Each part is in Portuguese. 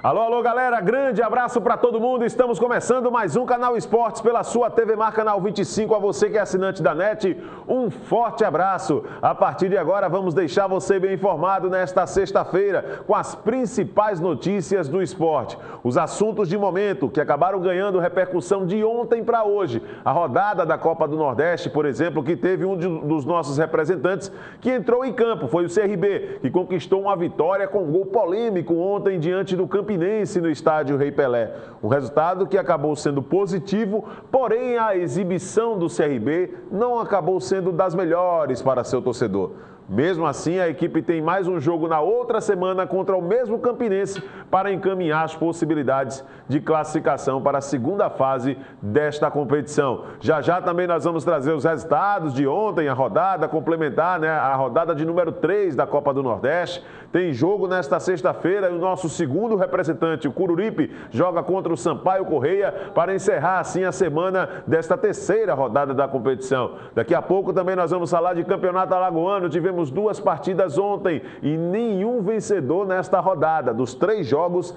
Alô, alô, galera, grande abraço para todo mundo. Estamos começando mais um Canal Esportes pela sua TV Mar Canal 25. A você que é assinante da NET, um forte abraço. A partir de agora, vamos deixar você bem informado nesta sexta-feira com as principais notícias do esporte. Os assuntos de momento que acabaram ganhando repercussão de ontem para hoje. A rodada da Copa do Nordeste, por exemplo, que teve um dos nossos representantes que entrou em campo. Foi o CRB, que conquistou uma vitória com um gol polêmico ontem diante do Campinense no estádio Rei Pelé. Um resultado que acabou sendo positivo, porém a exibição do CRB não acabou sendo das melhores para seu torcedor. Mesmo assim, a equipe tem mais um jogo na outra semana contra o mesmo Campinense para encaminhar as possibilidades de classificação para a segunda fase desta competição. Já já também nós vamos trazer os resultados de ontem, a rodada complementar, a rodada de número 3 da Copa do Nordeste. Tem jogo nesta sexta-feira e o nosso segundo representante, o Coruripe, joga contra o Sampaio Correia para encerrar assim a semana desta terceira rodada da competição. Daqui a pouco também nós vamos falar de Campeonato Alagoano. Tivemos 2 partidas ontem e nenhum vencedor nesta rodada. Dos 3 jogos,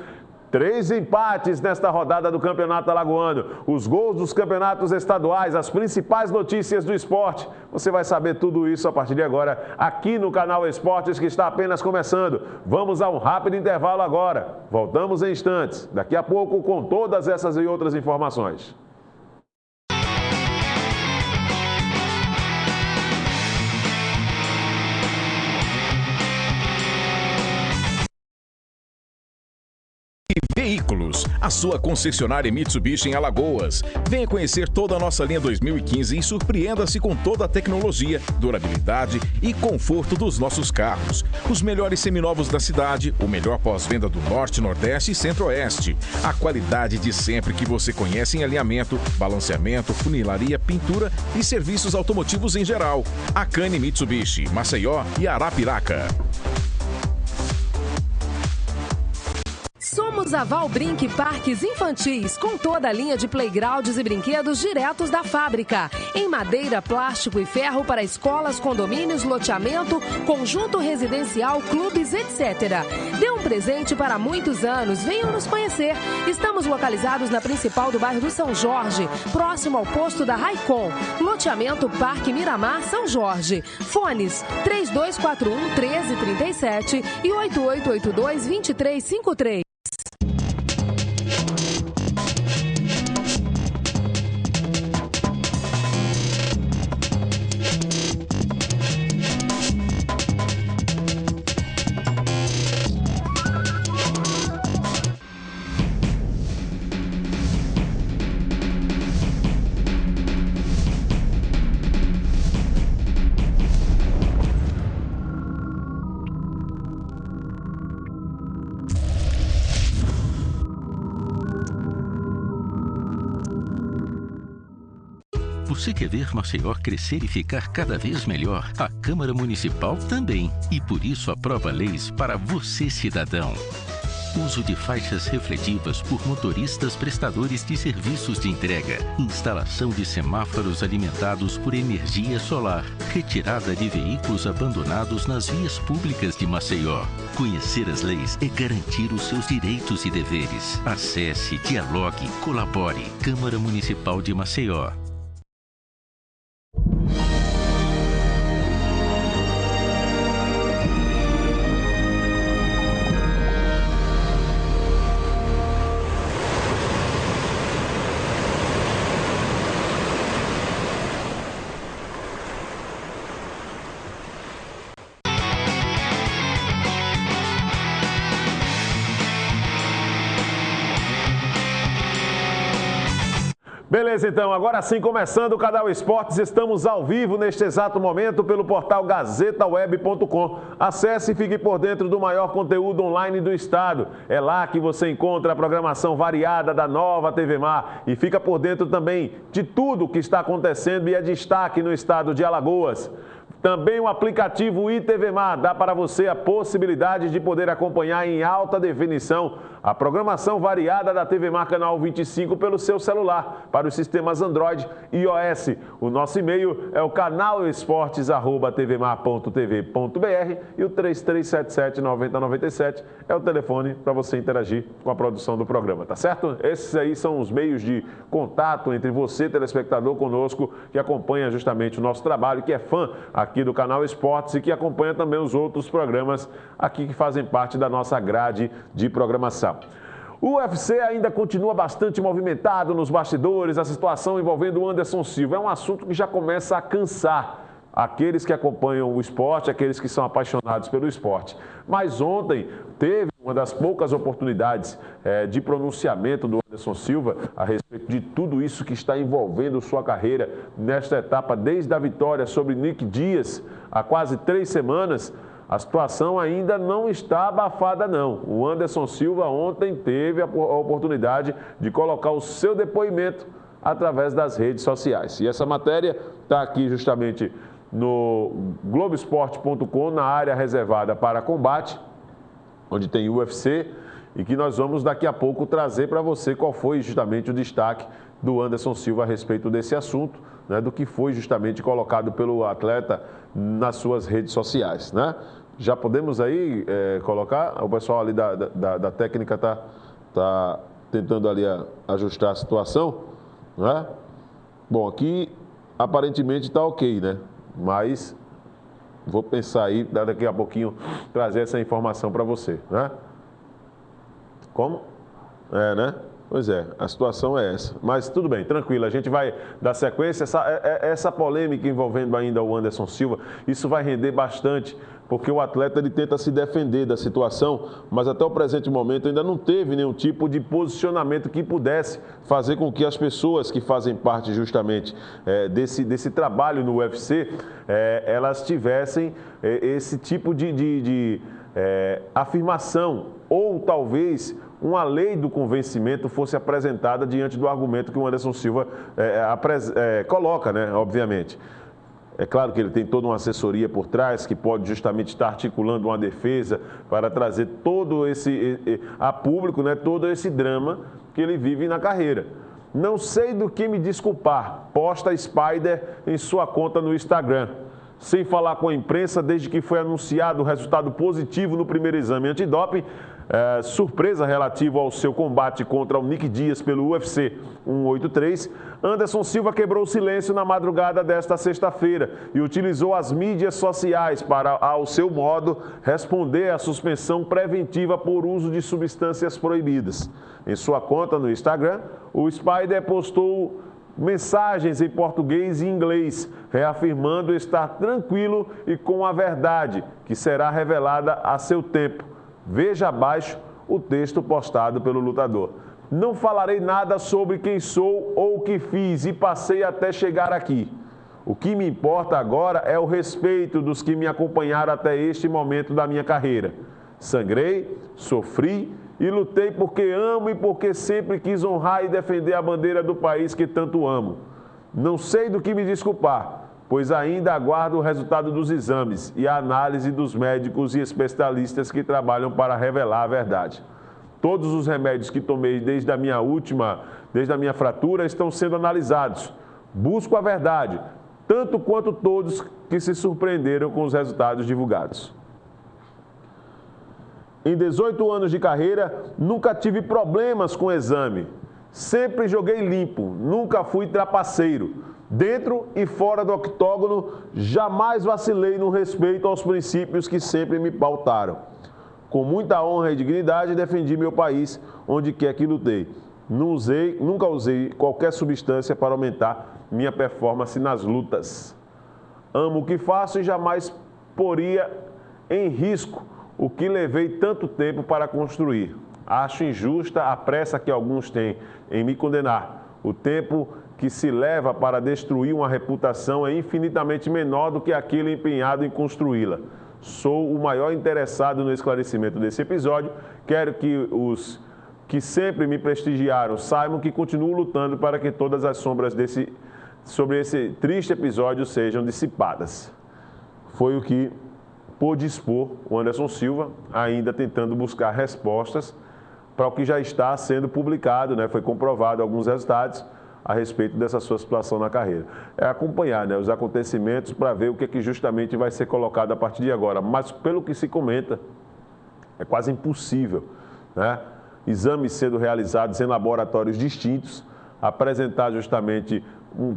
3 empates nesta rodada do Campeonato Alagoano. Os gols dos campeonatos estaduais, as principais notícias do esporte. Você vai saber tudo isso a partir de agora aqui no Canal Esportes, que está apenas começando. Vamos a um rápido intervalo agora. Voltamos em instantes. Daqui a pouco com todas essas e outras informações. Veículos, a sua concessionária Mitsubishi em Alagoas. Venha conhecer toda a nossa linha 2015 e surpreenda-se com toda a tecnologia, durabilidade e conforto dos nossos carros. Os melhores seminovos da cidade, o melhor pós-venda do Norte, Nordeste e Centro-Oeste. A qualidade de sempre que você conhece em alinhamento, balanceamento, funilaria, pintura e serviços automotivos em geral. A Cane Mitsubishi, Maceió e Arapiraca. Somos a Valbrinq Parques Infantis, com toda a linha de playgrounds e brinquedos diretos da fábrica. Em madeira, plástico e ferro para escolas, condomínios, loteamento, conjunto residencial, clubes, etc. Dê um presente para muitos anos. Venham nos conhecer. Estamos localizados na principal do bairro do São Jorge, próximo ao posto da Raicon. Loteamento Parque Miramar, São Jorge. Fones 3241-1337 e 8882-2353. Você quer ver Maceió crescer e ficar cada vez melhor? A Câmara Municipal também. E por isso aprova leis para você, cidadão. Uso de faixas refletivas por motoristas prestadores de serviços de entrega. Instalação de semáforos alimentados por energia solar. Retirada de veículos abandonados nas vias públicas de Maceió. Conhecer as leis é garantir os seus direitos e deveres. Acesse, dialogue, colabore. Câmara Municipal de Maceió. Beleza, então, agora sim, começando o Canal Esportes, estamos ao vivo neste exato momento pelo portal gazetaweb.com. Acesse e fique por dentro do maior conteúdo online do estado. É lá que você encontra a programação variada da nova TV Mar e fica por dentro também de tudo o que está acontecendo e é destaque no estado de Alagoas. Também o aplicativo ITVMar dá para você a possibilidade de poder acompanhar em alta definição a programação variada da TVMar Canal 25 pelo seu celular, para os sistemas Android e iOS. O nosso e-mail é o canalesportes@tvmar.tv.br e o 3377-9097 é o telefone para você interagir com a produção do programa, tá certo? Esses aí são os meios de contato entre você, telespectador, conosco, que acompanha justamente o nosso trabalho, que é fã aqui do Canal Esportes e que acompanha também os outros programas aqui que fazem parte da nossa grade de programação. O UFC ainda continua bastante movimentado nos bastidores, a situação envolvendo o Anderson Silva é um assunto que já começa a cansar aqueles que acompanham o esporte, aqueles que são apaixonados pelo esporte. Mas ontem teve uma das poucas oportunidades de pronunciamento do Anderson Silva a respeito de tudo isso que está envolvendo sua carreira nesta etapa, desde a vitória sobre Nick Dias há quase 3 semanas. A situação ainda não está abafada, não. O Anderson Silva ontem teve a oportunidade de colocar o seu depoimento através das redes sociais. E essa matéria está aqui justamente no Globoesporte.com, na área reservada para combate, onde tem o UFC, e que nós vamos daqui a pouco trazer para você qual foi justamente o destaque do Anderson Silva a respeito desse assunto, né, do que foi justamente colocado pelo atleta nas suas redes sociais, né? Já podemos aí colocar, o pessoal ali da técnica está tentando ali ajustar a situação, né? Bom, aqui aparentemente está ok, né? Mas vou pensar aí, daqui a pouquinho, trazer essa informação para você, né? Como? Né? Pois é, a situação é essa. Mas tudo bem, tranquilo, a gente vai dar sequência. Essa polêmica envolvendo ainda o Anderson Silva, isso vai render bastante, porque o atleta ele tenta se defender da situação, mas até o presente momento ainda não teve nenhum tipo de posicionamento que pudesse fazer com que as pessoas que fazem parte justamente desse trabalho no UFC, elas tivessem esse tipo de afirmação, ou talvez uma lei do convencimento fosse apresentada diante do argumento que o Anderson Silva coloca, né, obviamente. É claro que ele tem toda uma assessoria por trás que pode justamente estar articulando uma defesa para trazer todo a público, né, todo esse drama que ele vive na carreira. Não sei do que me desculpar, posta Spider em sua conta no Instagram. Sem falar com a imprensa desde que foi anunciado o resultado positivo no primeiro exame antidoping, surpresa relativa ao seu combate contra o Nick Dias pelo UFC 183, Anderson Silva quebrou o silêncio na madrugada desta sexta-feira e utilizou as mídias sociais para, ao seu modo, responder à suspensão preventiva por uso de substâncias proibidas. Em sua conta no Instagram, o Spider postou mensagens em português e inglês, reafirmando estar tranquilo e com a verdade, que será revelada a seu tempo. Veja abaixo o texto postado pelo lutador. Não falarei nada sobre quem sou ou o que fiz e passei até chegar aqui. O que me importa agora é o respeito dos que me acompanharam até este momento da minha carreira. Sangrei, sofri e lutei porque amo e porque sempre quis honrar e defender a bandeira do país que tanto amo. Não sei do que me desculpar, pois ainda aguardo o resultado dos exames e a análise dos médicos e especialistas que trabalham para revelar a verdade. Todos os remédios que tomei desde a minha fratura estão sendo analisados. Busco a verdade, tanto quanto todos que se surpreenderam com os resultados divulgados. Em 18 anos de carreira, nunca tive problemas com o exame. Sempre joguei limpo, nunca fui trapaceiro. Dentro e fora do octógono, jamais vacilei no respeito aos princípios que sempre me pautaram. Com muita honra e dignidade, defendi meu país onde quer que lutei. Nunca usei qualquer substância para aumentar minha performance nas lutas. Amo o que faço e jamais poria em risco o que levei tanto tempo para construir. Acho injusta a pressa que alguns têm em me condenar. O tempo que se leva para destruir uma reputação é infinitamente menor do que aquele empenhado em construí-la. Sou o maior interessado no esclarecimento desse episódio. Quero que os que sempre me prestigiaram saibam que continuo lutando para que todas as sombras sobre esse triste episódio sejam dissipadas. foi o que pôde expor o Anderson Silva, ainda tentando buscar respostas para o que já está sendo publicado, né? Foi comprovado alguns resultados a respeito dessa sua situação na carreira. É acompanhar, né, os acontecimentos para ver o que justamente vai ser colocado a partir de agora. Mas pelo que se comenta, é quase impossível, né? Exames sendo realizados em laboratórios distintos, apresentar justamente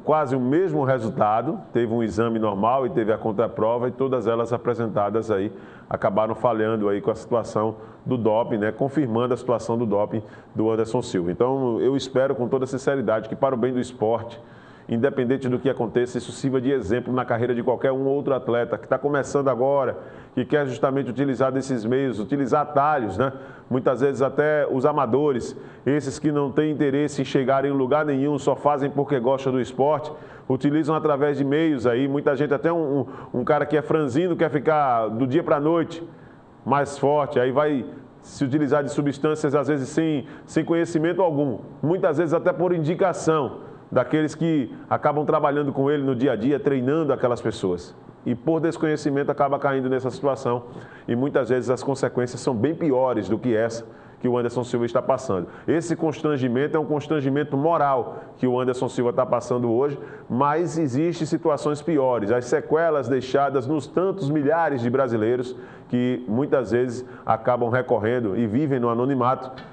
quase o mesmo resultado. Teve um exame normal e teve a contraprova, e todas elas apresentadas aí acabaram falhando aí com a situação do doping, né? Confirmando a situação do doping do Anderson Silva. Então eu espero com toda sinceridade que, para o bem do esporte, independente do que aconteça, isso sirva de exemplo na carreira de qualquer outro atleta que está começando agora, que quer justamente utilizar desses meios, utilizar atalhos, né? Muitas vezes até os amadores, esses que não têm interesse em chegar em lugar nenhum, só fazem porque gostam do esporte, utilizam através de meios aí. Muita gente, até um cara que é franzino, quer ficar do dia para a noite mais forte, aí vai se utilizar de substâncias às vezes sem conhecimento algum, muitas vezes até por indicação daqueles que acabam trabalhando com ele no dia a dia, treinando aquelas pessoas. E por desconhecimento acaba caindo nessa situação. E muitas vezes as consequências são bem piores do que essa que o Anderson Silva está passando. Esse constrangimento é um constrangimento moral que o Anderson Silva está passando hoje, mas existem situações piores. As sequelas deixadas nos tantos milhares de brasileiros que muitas vezes acabam recorrendo e vivem no anonimato,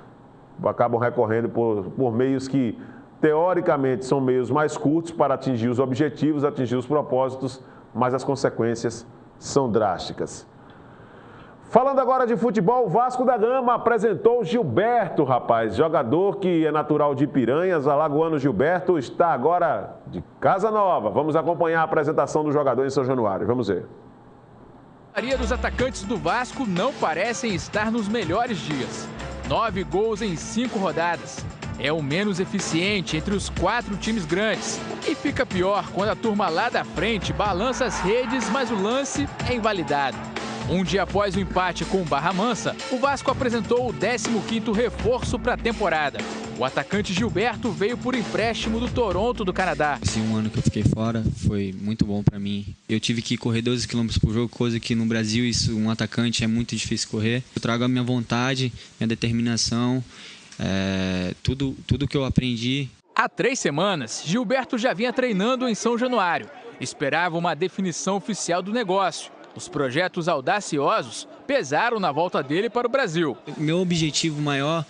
acabam recorrendo por meios que teoricamente são meios mais curtos para atingir os objetivos, atingir os propósitos, mas as consequências são drásticas. Falando agora de futebol, o Vasco da Gama apresentou Gilberto, rapaz, jogador que é natural de Piranhas, alagoano Gilberto, está agora de casa nova. Vamos acompanhar a apresentação do jogador em São Januário, vamos ver. A maioria dos atacantes do Vasco não parecem estar nos melhores dias. 9 gols em 5 rodadas. É o menos eficiente entre os 4 times grandes. E fica pior quando a turma lá da frente balança as redes, mas o lance é invalidado. Um dia após o empate com o Barra Mansa, o Vasco apresentou o 15º reforço para a temporada. O atacante Gilberto veio por empréstimo do Toronto, do Canadá. Esse um ano que eu fiquei fora foi muito bom para mim. Eu tive que correr 12 km por jogo, coisa que no Brasil isso, um atacante é muito difícil correr. Eu trago a minha vontade, minha determinação, tudo que eu aprendi. Há 3 semanas, Gilberto já vinha treinando em São Januário. Esperava uma definição oficial do negócio. Os projetos audaciosos pesaram na volta dele para o Brasil. Meu objetivo maior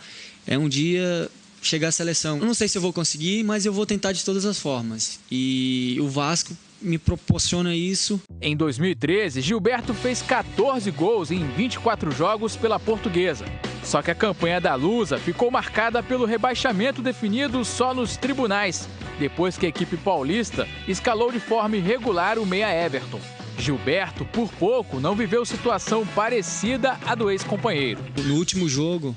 é um dia chegar à seleção. Eu não sei se eu vou conseguir, mas eu vou tentar de todas as formas. E o Vasco me proporciona isso. Em 2013, Gilberto fez 14 gols em 24 jogos pela Portuguesa. Só que a campanha da Lusa ficou marcada pelo rebaixamento definido só nos tribunais, depois que a equipe paulista escalou de forma irregular o meia Everton. Gilberto, por pouco, não viveu situação parecida à do ex-companheiro. No último jogo,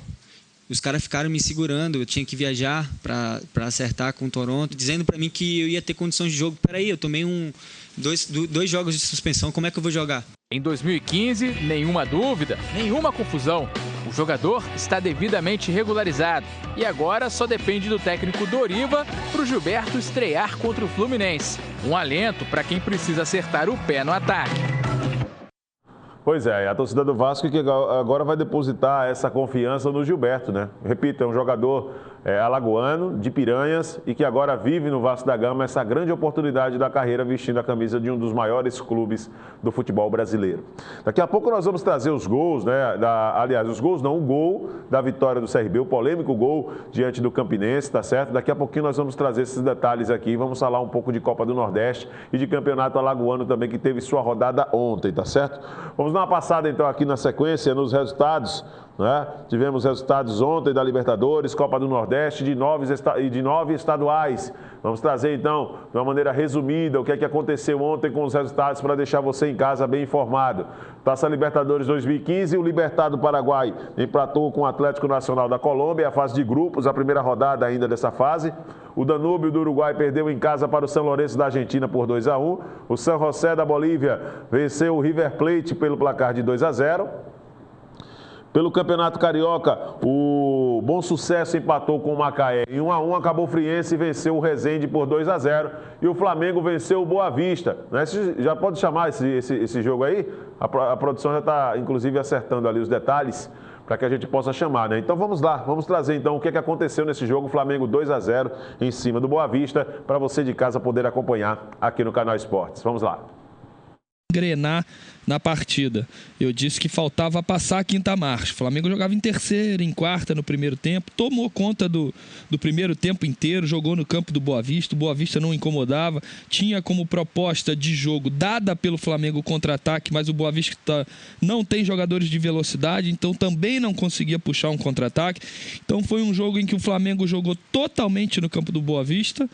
os caras ficaram me segurando, eu tinha que viajar para acertar com o Toronto, dizendo para mim que eu ia ter condições de jogo. Peraí, eu tomei dois jogos de suspensão, como é que eu vou jogar? Em 2015, nenhuma dúvida, nenhuma confusão. O jogador está devidamente regularizado e agora só depende do técnico Doriva para o Gilberto estrear contra o Fluminense. Um alento para quem precisa acertar o pé no ataque. Pois é, a torcida do Vasco que agora vai depositar essa confiança no Gilberto, né? Repito, é um jogador alagoano, de Piranhas, e que agora vive no Vasco da Gama essa grande oportunidade da carreira vestindo a camisa de um dos maiores clubes do futebol brasileiro. Daqui a pouco nós vamos trazer os gols, né? O gol da vitória do CRB, o polêmico gol diante do Campinense, tá certo? Daqui a pouquinho nós vamos trazer esses detalhes aqui, vamos falar um pouco de Copa do Nordeste e de Campeonato Alagoano também, que teve sua rodada ontem, tá certo? Vamos dar uma passada então aqui na sequência nos resultados, né? Tivemos resultados ontem da Libertadores, Copa do Nordeste de 9 estaduais. Vamos trazer então, de uma maneira resumida, o que é que aconteceu ontem com os resultados para deixar você em casa bem informado. Taça Libertadores 2015, o Libertad do Paraguai empatou com o Atlético Nacional da Colômbia, a fase de grupos, a primeira rodada ainda dessa fase. O Danúbio do Uruguai perdeu em casa para o São Lourenço da Argentina por 2-1. O San José da Bolívia venceu o River Plate pelo placar de 2-0. Pelo Campeonato Carioca, o Bom Sucesso empatou com o Macaé. Em 1-1, acabou o Friense e venceu o Resende por 2-0. E o Flamengo venceu o Boa Vista. Né? Já pode chamar esse jogo aí? A produção já está, inclusive, acertando ali os detalhes para que a gente possa chamar, né? Então vamos lá, vamos trazer então o que aconteceu nesse jogo. Flamengo 2-0 em cima do Boa Vista, para você de casa poder acompanhar aqui no Canal Esportes. Vamos lá. Engrenar na partida. Eu disse que faltava passar a quinta marcha. O Flamengo jogava em terceira, em quarta no primeiro tempo, tomou conta do primeiro tempo inteiro, jogou no campo do Boa Vista. O Boa Vista não incomodava, tinha como proposta de jogo dada pelo Flamengo o contra-ataque, mas o Boa Vista não tem jogadores de velocidade, então também não conseguia puxar um contra-ataque. Então foi um jogo em que o Flamengo jogou totalmente no campo do Boa Vista,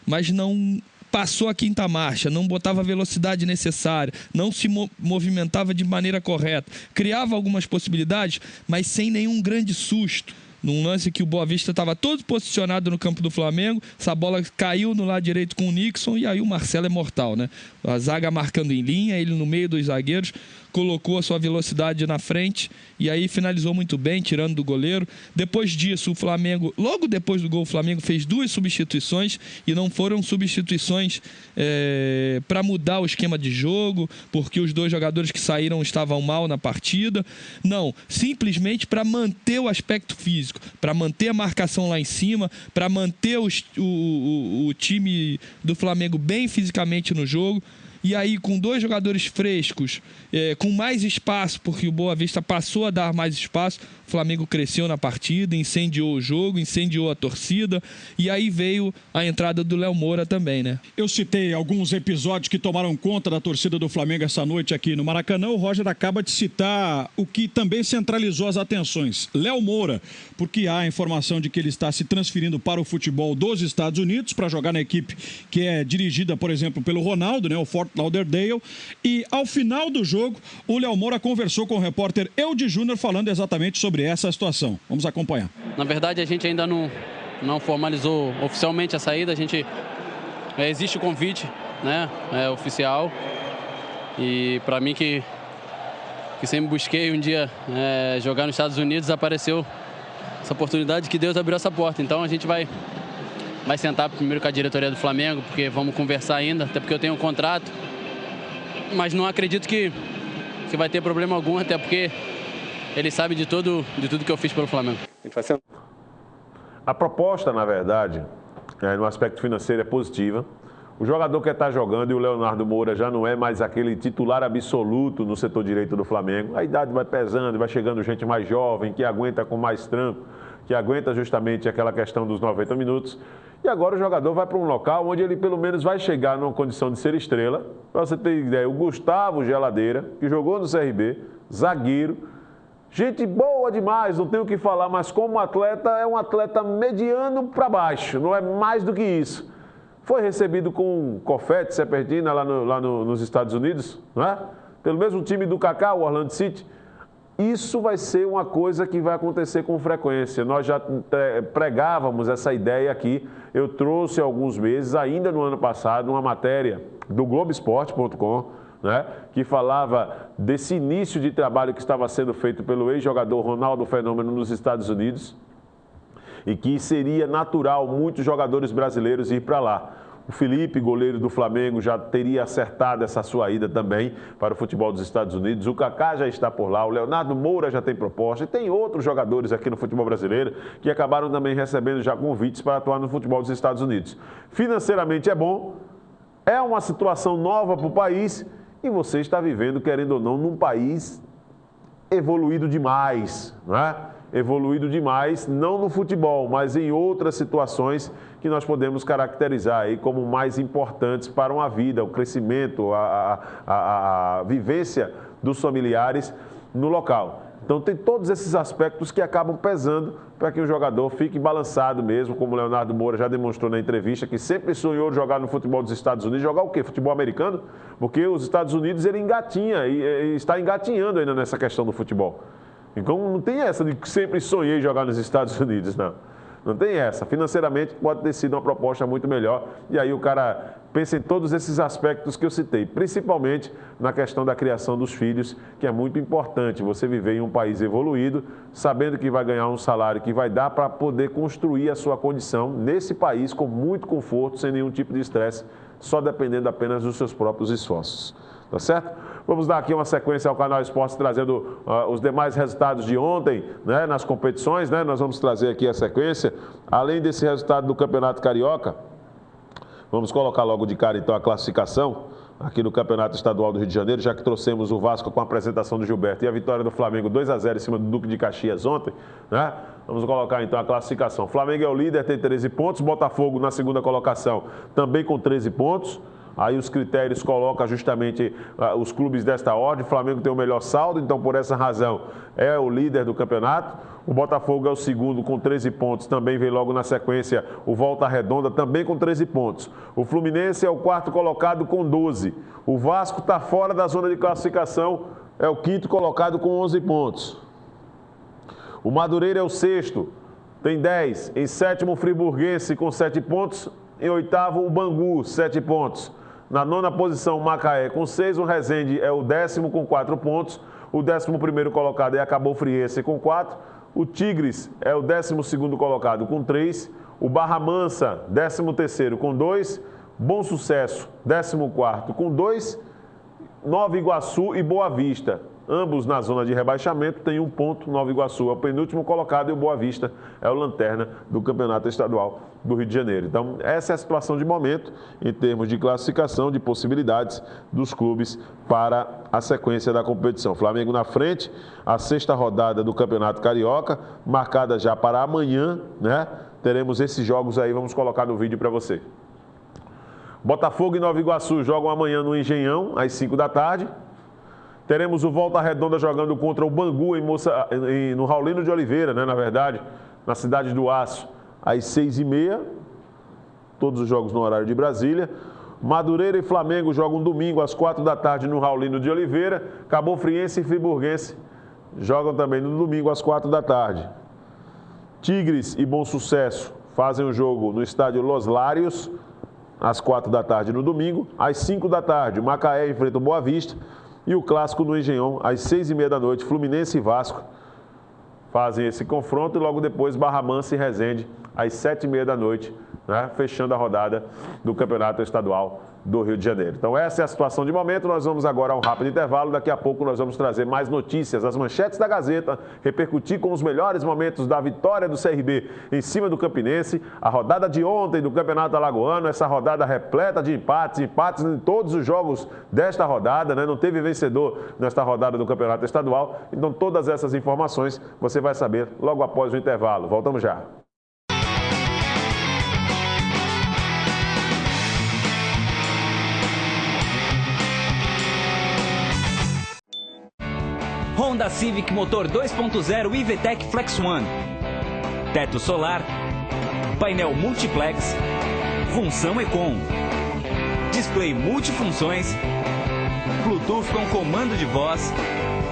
mas não passou a quinta marcha, não botava a velocidade necessária, não se movimentava de maneira correta. Criava algumas possibilidades, mas sem nenhum grande susto. Num lance que o Boa Vista estava todo posicionado no campo do Flamengo, essa bola caiu no lado direito com o Nixon e aí o Marcelo é mortal, né? A zaga marcando em linha, ele no meio dos zagueiros, colocou a sua velocidade na frente e aí finalizou muito bem, tirando do goleiro. Depois disso, o Flamengo, logo depois do gol, o Flamengo fez 2 substituições e não foram substituições para mudar o esquema de jogo, porque os 2 jogadores que saíram estavam mal na partida. Não, simplesmente para manter o aspecto físico, para manter a marcação lá em cima, para manter o time do Flamengo bem fisicamente no jogo. E aí, com 2 jogadores frescos, com mais espaço, porque o Boa Vista passou a dar mais espaço, o Flamengo cresceu na partida, incendiou o jogo, incendiou a torcida, e aí veio a entrada do Léo Moura também, né? Eu citei alguns episódios que tomaram conta da torcida do Flamengo essa noite aqui no Maracanã. O Roger acaba de citar o que também centralizou as atenções. Léo Moura, porque há a informação de que ele está se transferindo para o futebol dos Estados Unidos para jogar na equipe que é dirigida, por exemplo, pelo Ronaldo, né, o Fort Lauderdale. E ao final do jogo, o Léo Moura conversou com o repórter Eude Júnior falando exatamente sobre essa situação. Vamos acompanhar. Na verdade, a gente ainda não formalizou oficialmente a saída. Existe o convite, né, oficial. E para mim que sempre busquei um dia jogar nos Estados Unidos, apareceu essa oportunidade, que Deus abriu essa porta. Então a gente vai sentar primeiro com a diretoria do Flamengo, porque vamos conversar ainda, até porque eu tenho um contrato. Mas não acredito que vai ter problema algum, até porque ele sabe de tudo que eu fiz pelo Flamengo. A proposta, na verdade, no aspecto financeiro é positiva. O jogador quer estar jogando e o Leonardo Moura já não é mais aquele titular absoluto no setor direito do Flamengo. A idade vai pesando, vai chegando gente mais jovem, que aguenta com mais trampo, que aguenta justamente aquela questão dos 90 minutos. E agora o jogador vai para um local onde ele pelo menos vai chegar numa condição de ser estrela. Para você ter ideia, o Gustavo Geladeira, que jogou no CRB, zagueiro, gente boa demais, não tenho o que falar, mas como atleta, é um atleta mediano para baixo, não é mais do que isso. Foi recebido com confete, serpentina lá nos Estados Unidos, não é? Pelo mesmo time do Kaká, o Orlando City. Isso vai ser uma coisa que vai acontecer com frequência. Nós já pregávamos essa ideia aqui. Eu trouxe há alguns meses, ainda no ano passado, uma matéria do Globoesporte.com, né, que falava desse início de trabalho que estava sendo feito pelo ex-jogador Ronaldo Fenômeno nos Estados Unidos e que seria natural muitos jogadores brasileiros ir para lá. O Felipe, goleiro do Flamengo, já teria acertado essa sua ida também para o futebol dos Estados Unidos. O Kaká já está por lá, o Leonardo Moura já tem proposta. E tem outros jogadores aqui no futebol brasileiro que acabaram também recebendo já convites para atuar no futebol dos Estados Unidos. Financeiramente é bom, é uma situação nova para o país e você está vivendo, querendo ou não, num país evoluído demais, não é? Evoluído demais, não no futebol, mas em outras situações que nós podemos caracterizar aí como mais importantes para uma vida, o crescimento, a vivência dos familiares no local. Então tem todos esses aspectos que acabam pesando para que o jogador fique balançado mesmo, como o Leonardo Moura já demonstrou na entrevista, que sempre sonhou jogar no futebol dos Estados Unidos. Jogar o quê? Futebol americano? Porque os Estados Unidos ele engatinha e está engatinhando ainda nessa questão do futebol. Então não tem essa de que sempre sonhei jogar nos Estados Unidos, não. Não tem essa. Financeiramente pode ter sido uma proposta muito melhor. E aí o cara pense em todos esses aspectos que eu citei, principalmente na questão da criação dos filhos, que é muito importante você viver em um país evoluído, sabendo que vai ganhar um salário que vai dar para poder construir a sua condição nesse país com muito conforto, sem nenhum tipo de estresse, só dependendo apenas dos seus próprios esforços. Tá certo? Vamos dar aqui uma sequência ao Canal Esportes, trazendo os demais resultados de ontem, né, nas competições, né? Nós vamos trazer aqui a sequência. Além desse resultado do Campeonato Carioca, vamos colocar logo de cara, então, a classificação aqui no Campeonato Estadual do Rio de Janeiro, já que trouxemos o Vasco com a apresentação do Gilberto e a vitória do Flamengo 2-0 em cima do Duque de Caxias ontem, né? Vamos colocar, então, a classificação. Flamengo é o líder, tem 13 pontos. Botafogo na segunda colocação, também com 13 pontos. Aí os critérios colocam justamente os clubes desta ordem. O Flamengo tem o melhor saldo, então por essa razão é o líder do campeonato. O Botafogo é o segundo com 13 pontos, também vem logo na sequência o Volta Redonda, também com 13 pontos. O Fluminense é o quarto colocado com 12. O Vasco está fora da zona de classificação, é o quinto colocado com 11 pontos. O Madureira é o sexto, tem 10. Em sétimo, o Friburguense com 7 pontos. Em oitavo, o Bangu, 7 pontos. Na nona posição, o Macaé com 6, o Resende é o 10º com 4 pontos. O 11º colocado é a Cabo Friense com 4. O Tigres é o 12º colocado com 3. O Barra Mansa, 13º com 2. Bom Sucesso, 14º com 2. Nova Iguaçu e Boa Vista, ambos na zona de rebaixamento, tem 1 ponto. Nova Iguaçu é o penúltimo colocado e o Boa Vista é o lanterna do Campeonato Estadual do Rio de Janeiro. Então, essa é a situação de momento em termos de classificação, de possibilidades dos clubes para a sequência da competição. Flamengo na frente, a 6ª rodada do Campeonato Carioca, marcada já para amanhã, né? Teremos esses jogos aí, vamos colocar no vídeo para você. Botafogo e Nova Iguaçu jogam amanhã no Engenhão, às 5 da tarde. Teremos o Volta Redonda jogando contra o Bangu no Raulino de Oliveira, né, na verdade, na cidade do Aço, às 6h30. Todos os jogos no horário de Brasília. Madureira e Flamengo jogam domingo às 4 da tarde no Raulino de Oliveira. Cabo Friense e Friburguense jogam também no domingo às 4 da tarde. Tigres e Bom Sucesso fazem o jogo no estádio Los Lários, às 4 da tarde no domingo. Às 5 da tarde, o Macaé enfrenta o Boa Vista. E o clássico no Engenhão, às 6h30 da noite, Fluminense e Vasco fazem esse confronto. E logo depois, Barra Mansa e Resende, às 7h30 da noite, né, fechando a rodada do Campeonato Estadual do Rio de Janeiro. Então essa é a situação de momento. Nós vamos agora a um rápido intervalo. Daqui a pouco nós vamos trazer mais notícias, as manchetes da Gazeta, repercutir com os melhores momentos da vitória do CRB em cima do Campinense, a rodada de ontem do Campeonato Alagoano, essa rodada repleta de empates em todos os jogos desta rodada, né? Não teve vencedor nesta rodada do Campeonato Estadual. Então todas essas informações você vai saber logo após o intervalo. Voltamos já. Honda Civic motor 2.0 e VTEC Flex One. Teto solar, painel multiplex, função Econ, display multifunções, Bluetooth com comando de voz,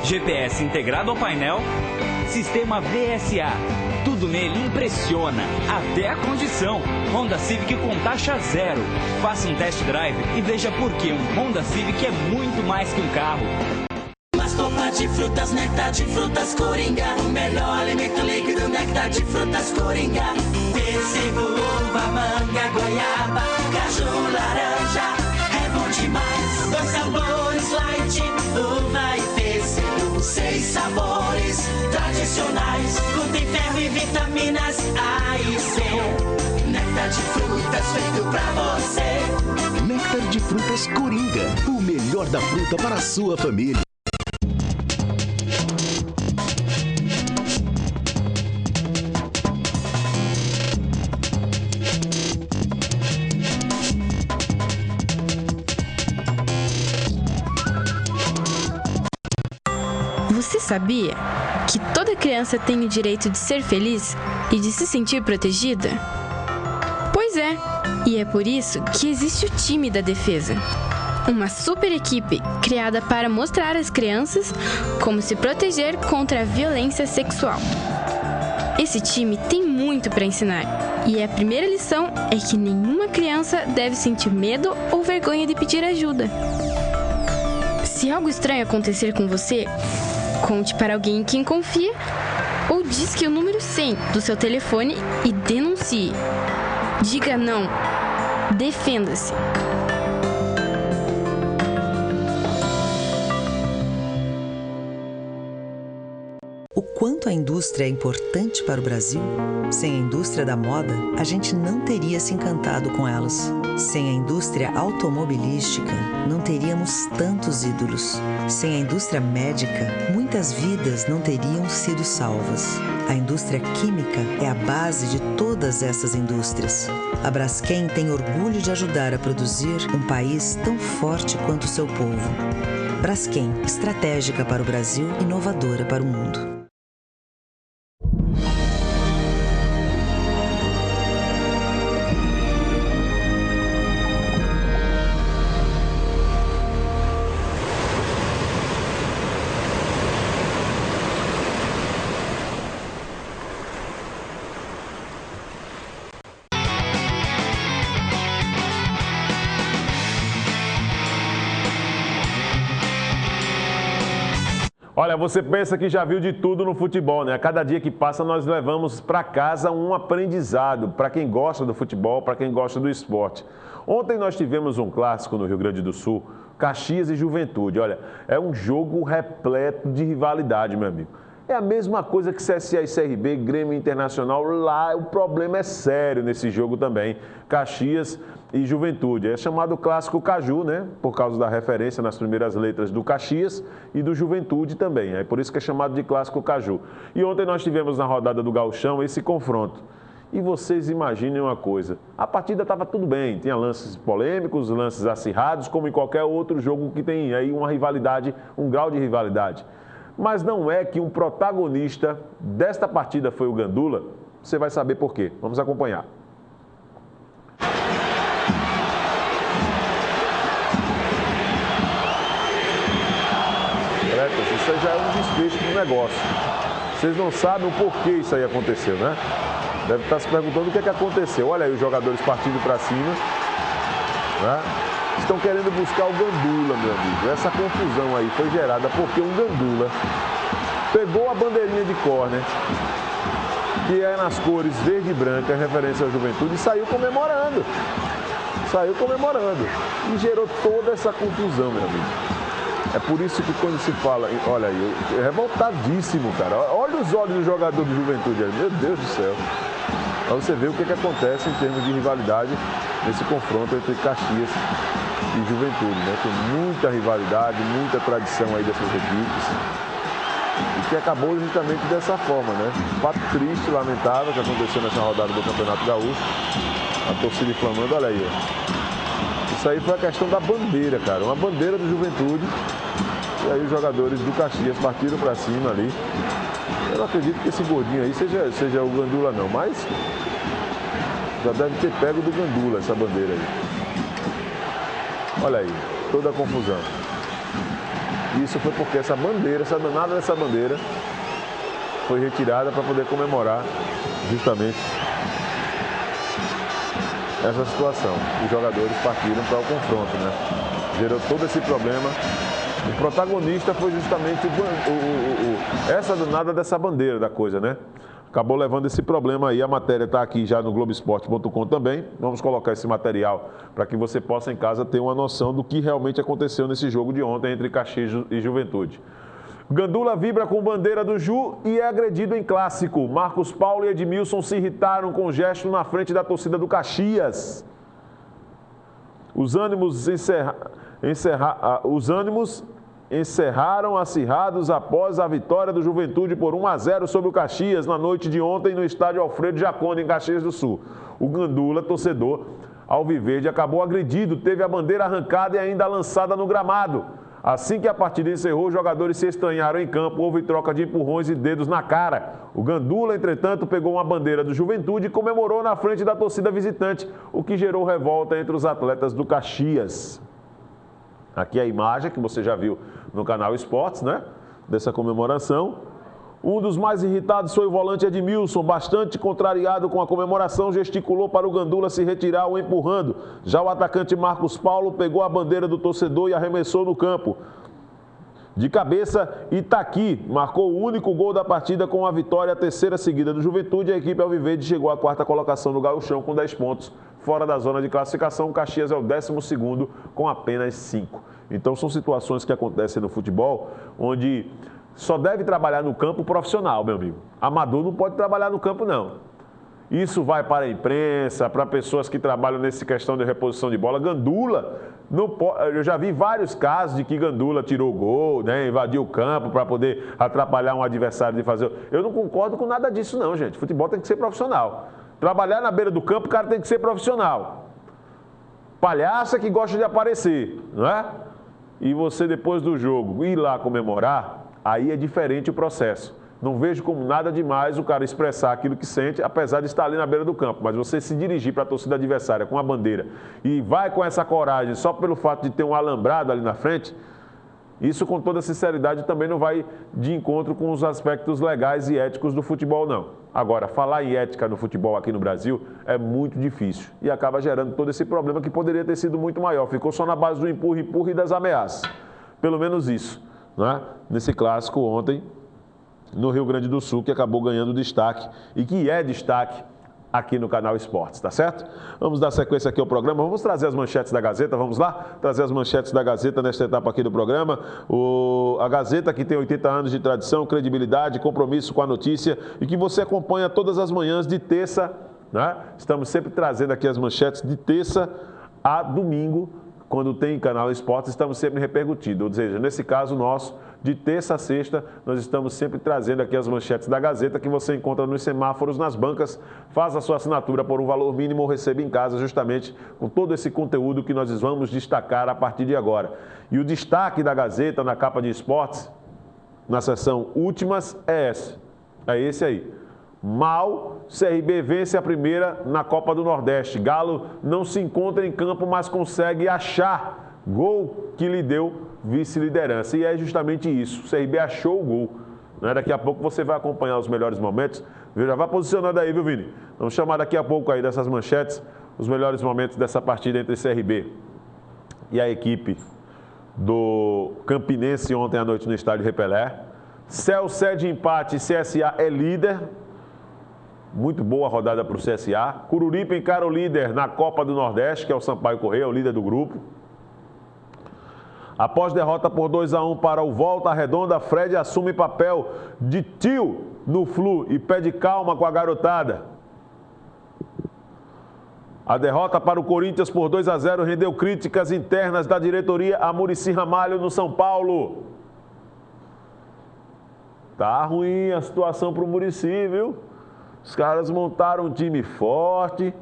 GPS integrado ao painel, sistema VSA. Tudo nele impressiona, até a condição. Honda Civic com taxa zero. Faça um test drive e veja por que um Honda Civic é muito mais que um carro. Sopa de frutas, néctar de frutas Coringa. O melhor alimento líquido, néctar de frutas Coringa. Pêssego, uva, manga, goiaba, caju, laranja. É bom demais. 2 sabores light, uva e pêssego. 6 sabores tradicionais. Contém ferro e vitaminas A e C. Néctar de frutas feito pra você. Néctar de frutas Coringa. O melhor da fruta para a sua família. Você sabia que toda criança tem o direito de ser feliz e de se sentir protegida? Pois é, e é por isso que existe o time da defesa. Uma super equipe criada para mostrar às crianças como se proteger contra a violência sexual. Esse time tem muito para ensinar. E a primeira lição é que nenhuma criança deve sentir medo ou vergonha de pedir ajuda. Se algo estranho acontecer com você, conte para alguém em quem confia ou disque o número 100 do seu telefone e denuncie. Diga não. Defenda-se. O quanto a indústria é importante para o Brasil? Sem a indústria da moda, a gente não teria se encantado com elas. Sem a indústria automobilística, não teríamos tantos ídolos. Sem a indústria médica, muitas vidas não teriam sido salvas. A indústria química é a base de todas essas indústrias. A Braskem tem orgulho de ajudar a produzir um país tão forte quanto o seu povo. Braskem, estratégica para o Brasil, inovadora para o mundo. Olha, você pensa que já viu de tudo no futebol, né? A cada dia que passa nós levamos para casa um aprendizado para quem gosta do futebol, para quem gosta do esporte. Ontem nós tivemos um clássico no Rio Grande do Sul, Caxias e Juventude. Olha, é um jogo repleto de rivalidade, meu amigo. É a mesma coisa que CSA e CRB, Grêmio Internacional. Lá o problema é sério nesse jogo também. Caxias e Juventude. É chamado Clássico Caju, né? Por causa da referência nas primeiras letras do Caxias e do Juventude também. É por isso que é chamado de Clássico Caju. E ontem nós tivemos na rodada do Gauchão esse confronto. E vocês imaginem uma coisa, a partida estava tudo bem, tinha lances polêmicos, lances acirrados, como em qualquer outro jogo que tem aí uma rivalidade, um grau de rivalidade. Mas não é que um protagonista desta partida foi o Gandula? Você vai saber por quê. Vamos acompanhar. Isso aí já é um desfecho do negócio. Vocês não sabem o porquê isso aí aconteceu, né? Deve estar se perguntando o que é que aconteceu. Olha aí os jogadores partindo para cima, né? Estão querendo buscar o Gandula, meu amigo. Essa confusão aí foi gerada porque um Gandula pegou a bandeirinha de córner, que é nas cores verde e branca, referência à Juventude, e saiu comemorando. Saiu comemorando. E gerou toda essa confusão, meu amigo. É por isso que quando se fala, olha aí, é revoltadíssimo, cara. Olha os olhos do jogador de Juventude aí, meu Deus do céu. Pra você ver o que acontece em termos de rivalidade nesse confronto entre Caxias e Juventude, né? Tem muita rivalidade, muita tradição aí dessas equipes. E que acabou justamente dessa forma, né? Fato triste, lamentável, que aconteceu nessa rodada do Campeonato Gaúcho. A torcida inflamando, olha aí, ó. Isso aí foi a questão da bandeira, cara. Uma bandeira do Juventude. E aí os jogadores do Caxias partiram pra cima ali. Eu não acredito que esse gordinho aí seja o Gandula, não. Mas já deve ter pego do Gandula essa bandeira aí. Olha aí, toda a confusão. Isso foi porque essa bandeira, essa danada dessa bandeira, foi retirada para poder comemorar justamente essa situação. Os jogadores partiram para o confronto, né? Gerou todo esse problema. O protagonista foi justamente essa danada dessa bandeira da coisa, né? Acabou levando esse problema aí. A matéria está aqui já no Globoesporte.com também. Vamos colocar esse material para que você possa em casa ter uma noção do que realmente aconteceu nesse jogo de ontem entre Caxias e Juventude. Gandula vibra com bandeira do Ju e é agredido em clássico. Marcos Paulo e Edmilson se irritaram com o gesto na frente da torcida do Caxias. Os ânimos encerraram acirrados após a vitória do Juventude por 1-0 sobre o Caxias na noite de ontem no estádio Alfredo Jaconi, em Caxias do Sul. O Gandula, torcedor alviverde, acabou agredido, teve a bandeira arrancada e ainda lançada no gramado. Assim que a partida encerrou, os jogadores se estranharam em campo, houve troca de empurrões e dedos na cara. O Gandula, entretanto, pegou uma bandeira do Juventude e comemorou na frente da torcida visitante, o que gerou revolta entre os atletas do Caxias. Aqui a imagem que você já viu no canal Esportes, né? Dessa comemoração. Um dos mais irritados foi o volante Edmilson, bastante contrariado com a comemoração, gesticulou para o Gandula se retirar o empurrando. Já o atacante Marcos Paulo pegou a bandeira do torcedor e arremessou no campo. De cabeça, Itaqui marcou o único gol da partida com a vitória, a terceira seguida do Juventude. A equipe alviverde chegou à quarta colocação no Gauchão com 10 pontos. Fora da zona de classificação, o Caxias é o 12º com apenas 5. Então são situações que acontecem no futebol onde só deve trabalhar no campo profissional, meu amigo. Amador não pode trabalhar no campo, não. Isso vai para a imprensa, para pessoas que trabalham nessa questão de reposição de bola. Gandula, não pode, eu já vi vários casos de que Gandula tirou gol, né, invadiu o campo para poder atrapalhar um adversário de fazer. Eu não concordo com nada disso, não, gente. Futebol tem que ser profissional. Trabalhar na beira do campo, o cara tem que ser profissional. Palhaça que gosta de aparecer, não é? E você, depois do jogo, ir lá comemorar, aí é diferente o processo. Não vejo como nada demais o cara expressar aquilo que sente, apesar de estar ali na beira do campo. Mas você se dirigir para a torcida adversária com a bandeira e vai com essa coragem só pelo fato de ter um alambrado ali na frente, isso com toda sinceridade também não vai de encontro com os aspectos legais e éticos do futebol, não. Agora, falar em ética no futebol aqui no Brasil é muito difícil e acaba gerando todo esse problema que poderia ter sido muito maior. Ficou só na base do empurra-empurra e das ameaças. Pelo menos isso, né? Nesse clássico ontem, no Rio Grande do Sul, que acabou ganhando destaque e que é destaque aqui no Canal Esportes, tá certo? Vamos dar sequência aqui ao programa, vamos trazer as manchetes da Gazeta, vamos lá? Trazer as manchetes da Gazeta nesta etapa aqui do programa. A Gazeta, que tem 80 anos de tradição, credibilidade, compromisso com a notícia e que você acompanha todas as manhãs de terça, né? Estamos sempre trazendo aqui as manchetes de terça a domingo, quando tem Canal Esportes, estamos sempre repercutindo. Ou seja, nesse caso nosso, de terça a sexta, nós estamos sempre trazendo aqui as manchetes da Gazeta que você encontra nos semáforos, nas bancas. Faz a sua assinatura por um valor mínimo ou receba em casa, justamente com todo esse conteúdo que nós vamos destacar a partir de agora. E o destaque da Gazeta na capa de esportes, na seção últimas, é esse aí. Mal, CRB vence a primeira na Copa do Nordeste. Galo não se encontra em campo, mas consegue achar gol que lhe deu vice-liderança. E é justamente isso. O CRB achou o gol. Né? Daqui a pouco você vai acompanhar os melhores momentos. Já vai posicionando aí, viu, Vini? Vamos chamar daqui a pouco aí dessas manchetes os melhores momentos dessa partida entre CRB e a equipe do Campinense ontem à noite no estádio Repelé. Céu cede empate, CSA é líder. Muito boa rodada para o CSA. Coruripe encara o líder na Copa do Nordeste, que é o Sampaio Corrêa, o líder do grupo. Após derrota por 2-1 para o Volta Redonda, Fred assume papel de tio no Flu e pede calma com a garotada. A derrota para o Corinthians por 2-0 rendeu críticas internas da diretoria a Muricy Ramalho no São Paulo. Tá ruim a situação para o Muricy, viu? Os caras montaram um time forte,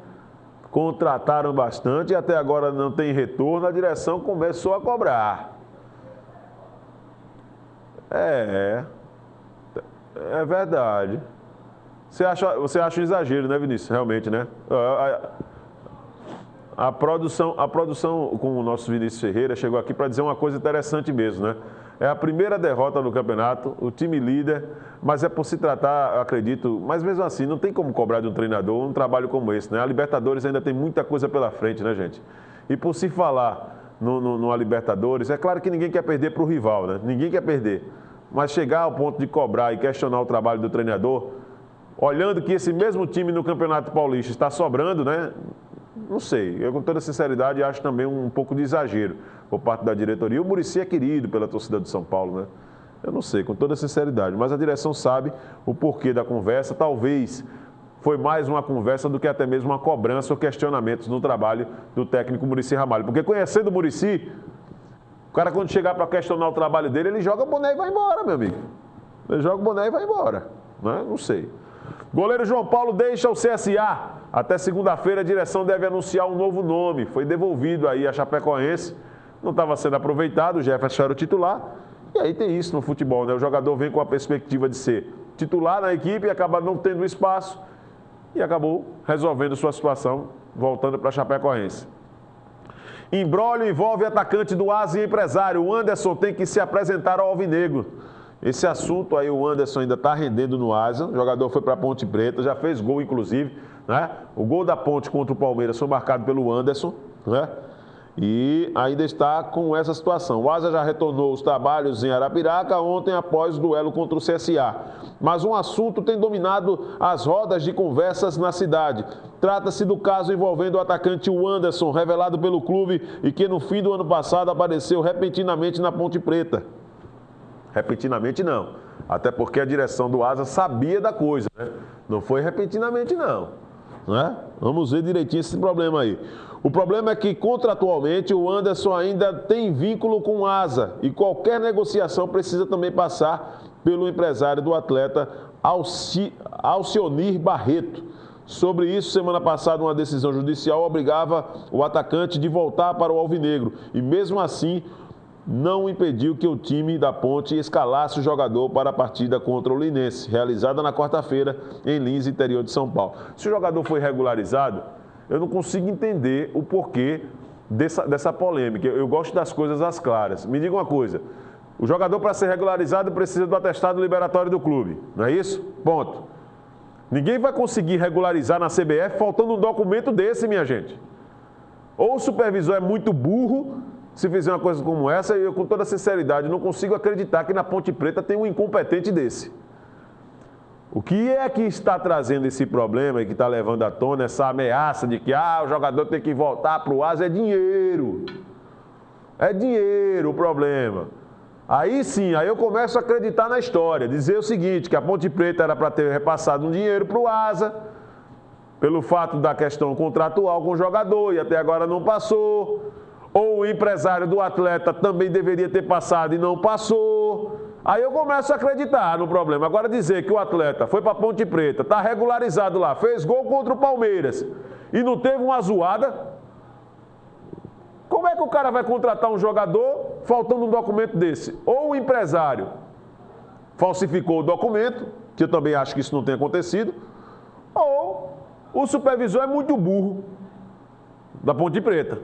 contrataram bastante e até agora não tem retorno. A direção começou a cobrar. É verdade. Você acha um exagero, né, Vinícius? Realmente, né? A produção com o nosso Vinícius Ferreira chegou aqui para dizer uma coisa interessante mesmo, né? É a primeira derrota no campeonato, o time líder, mas é por se tratar, eu acredito, mas mesmo assim, não tem como cobrar de um treinador um trabalho como esse, né? A Libertadores ainda tem muita coisa pela frente, né, gente? E por se falar no Libertadores, é claro que ninguém quer perder para o rival, né? Ninguém quer perder. Mas chegar ao ponto de cobrar e questionar o trabalho do treinador, olhando que esse mesmo time no Campeonato Paulista está sobrando, né? Não sei, eu com toda sinceridade acho também um pouco de exagero por parte da diretoria. O Muricy é querido pela torcida do São Paulo, né? Eu não sei, com toda sinceridade, mas a direção sabe o porquê da conversa. Talvez foi mais uma conversa do que até mesmo uma cobrança ou questionamentos no trabalho do técnico Muricy Ramalho. Porque conhecendo o Muricy, o cara quando chegar para questionar o trabalho dele, ele joga o boné e vai embora, meu amigo. Ele joga o boné e vai embora, né? Não sei. Goleiro João Paulo deixa o CSA. Até segunda-feira a direção deve anunciar um novo nome. Foi devolvido aí a Chapecoense. Não estava sendo aproveitado, o Jefferson era o titular. E aí tem isso no futebol, né? O jogador vem com a perspectiva de ser titular na equipe e acaba não tendo espaço. E acabou resolvendo sua situação, voltando para a Chapecoense. Imbróglio envolve atacante do Asa e empresário. O Anderson tem que se apresentar ao alvinegro. Esse assunto aí, o Anderson ainda está rendendo no Asa. O jogador foi para a Ponte Preta, já fez gol, inclusive, né? O gol da Ponte contra o Palmeiras foi marcado pelo Anderson, né? E ainda está com essa situação. O Asa já retornou os trabalhos em Arapiraca ontem após o duelo contra o CSA. Mas um assunto tem dominado as rodas de conversas na cidade. Trata-se do caso envolvendo o atacante Anderson, revelado pelo clube e que no fim do ano passado apareceu repentinamente na Ponte Preta. Repentinamente não, até porque a direção do Asa sabia da coisa, né? Não foi repentinamente não, né? Vamos ver direitinho esse problema aí. O problema é que contratualmente o Anderson ainda tem vínculo com o Asa e qualquer negociação precisa também passar pelo empresário do atleta, Alcionir Barreto. Sobre isso, semana passada, uma decisão judicial obrigava o atacante de voltar para o Alvinegro e mesmo assim não impediu que o time da Ponte escalasse o jogador para a partida contra o Linense, realizada na quarta-feira em Lins, interior de São Paulo. Se o jogador foi regularizado, eu não consigo entender o porquê dessa polêmica. Eu gosto das coisas às claras. Me diga uma coisa, o jogador para ser regularizado precisa do atestado liberatório do clube, não é isso? Ponto. Ninguém vai conseguir regularizar na CBF faltando um documento desse, minha gente. Ou o supervisor é muito burro, se fizer uma coisa como essa, eu com toda sinceridade não consigo acreditar que na Ponte Preta tem um incompetente desse. O que é que está trazendo esse problema e que está levando à tona essa ameaça de que o jogador tem que voltar para o Asa? É dinheiro. É dinheiro o problema. Aí sim, aí eu começo a acreditar na história, dizer o seguinte, que a Ponte Preta era para ter repassado um dinheiro para o Asa, pelo fato da questão contratual com o jogador e até agora não passou. Ou o empresário do atleta também deveria ter passado e não passou. Aí eu começo a acreditar no problema. Agora dizer que o atleta foi para Ponte Preta, está regularizado lá, fez gol contra o Palmeiras e não teve uma zoada. Como é que o cara vai contratar um jogador faltando um documento desse? Ou o empresário falsificou o documento, que eu também acho que isso não tem acontecido, ou o supervisor é muito burro da Ponte Preta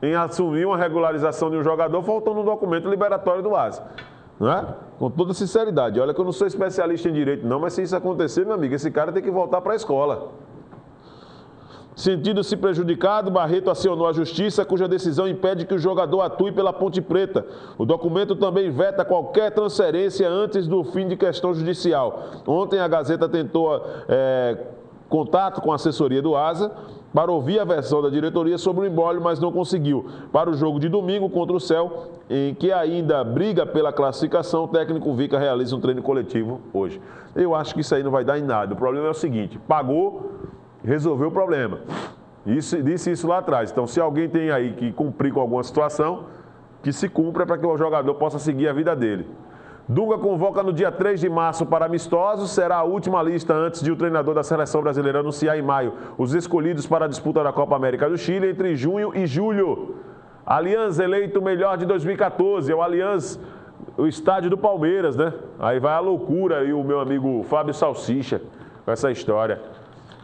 em assumir uma regularização de um jogador faltando um documento liberatório do Asa, não é? Com toda sinceridade, olha que eu não sou especialista em direito não, mas se isso acontecer, meu amigo, esse cara tem que voltar para a escola. Sentindo-se prejudicado, Barreto acionou a justiça, cuja decisão impede que o jogador atue pela Ponte Preta. O documento também veta qualquer transferência antes do fim de questão judicial. Ontem a Gazeta tentou contato com a assessoria do Asa para ouvir a versão da diretoria sobre o imbróglio, mas não conseguiu. Para o jogo de domingo contra o Céu, em que ainda briga pela classificação, o técnico Vica realiza um treino coletivo hoje. Eu acho que isso aí não vai dar em nada. O problema é o seguinte, pagou, resolveu o problema. Disse isso lá atrás. Então, se alguém tem aí que cumprir com alguma situação, que se cumpra para que o jogador possa seguir a vida dele. Dunga convoca no dia 3 de março para amistosos, será a última lista antes de o treinador da seleção brasileira anunciar em maio os escolhidos para a disputa da Copa América do Chile entre junho e julho. Allianz eleito o melhor de 2014, é o Allianz, o estádio do Palmeiras, né? Aí vai a loucura aí o meu amigo Fábio Salsicha com essa história.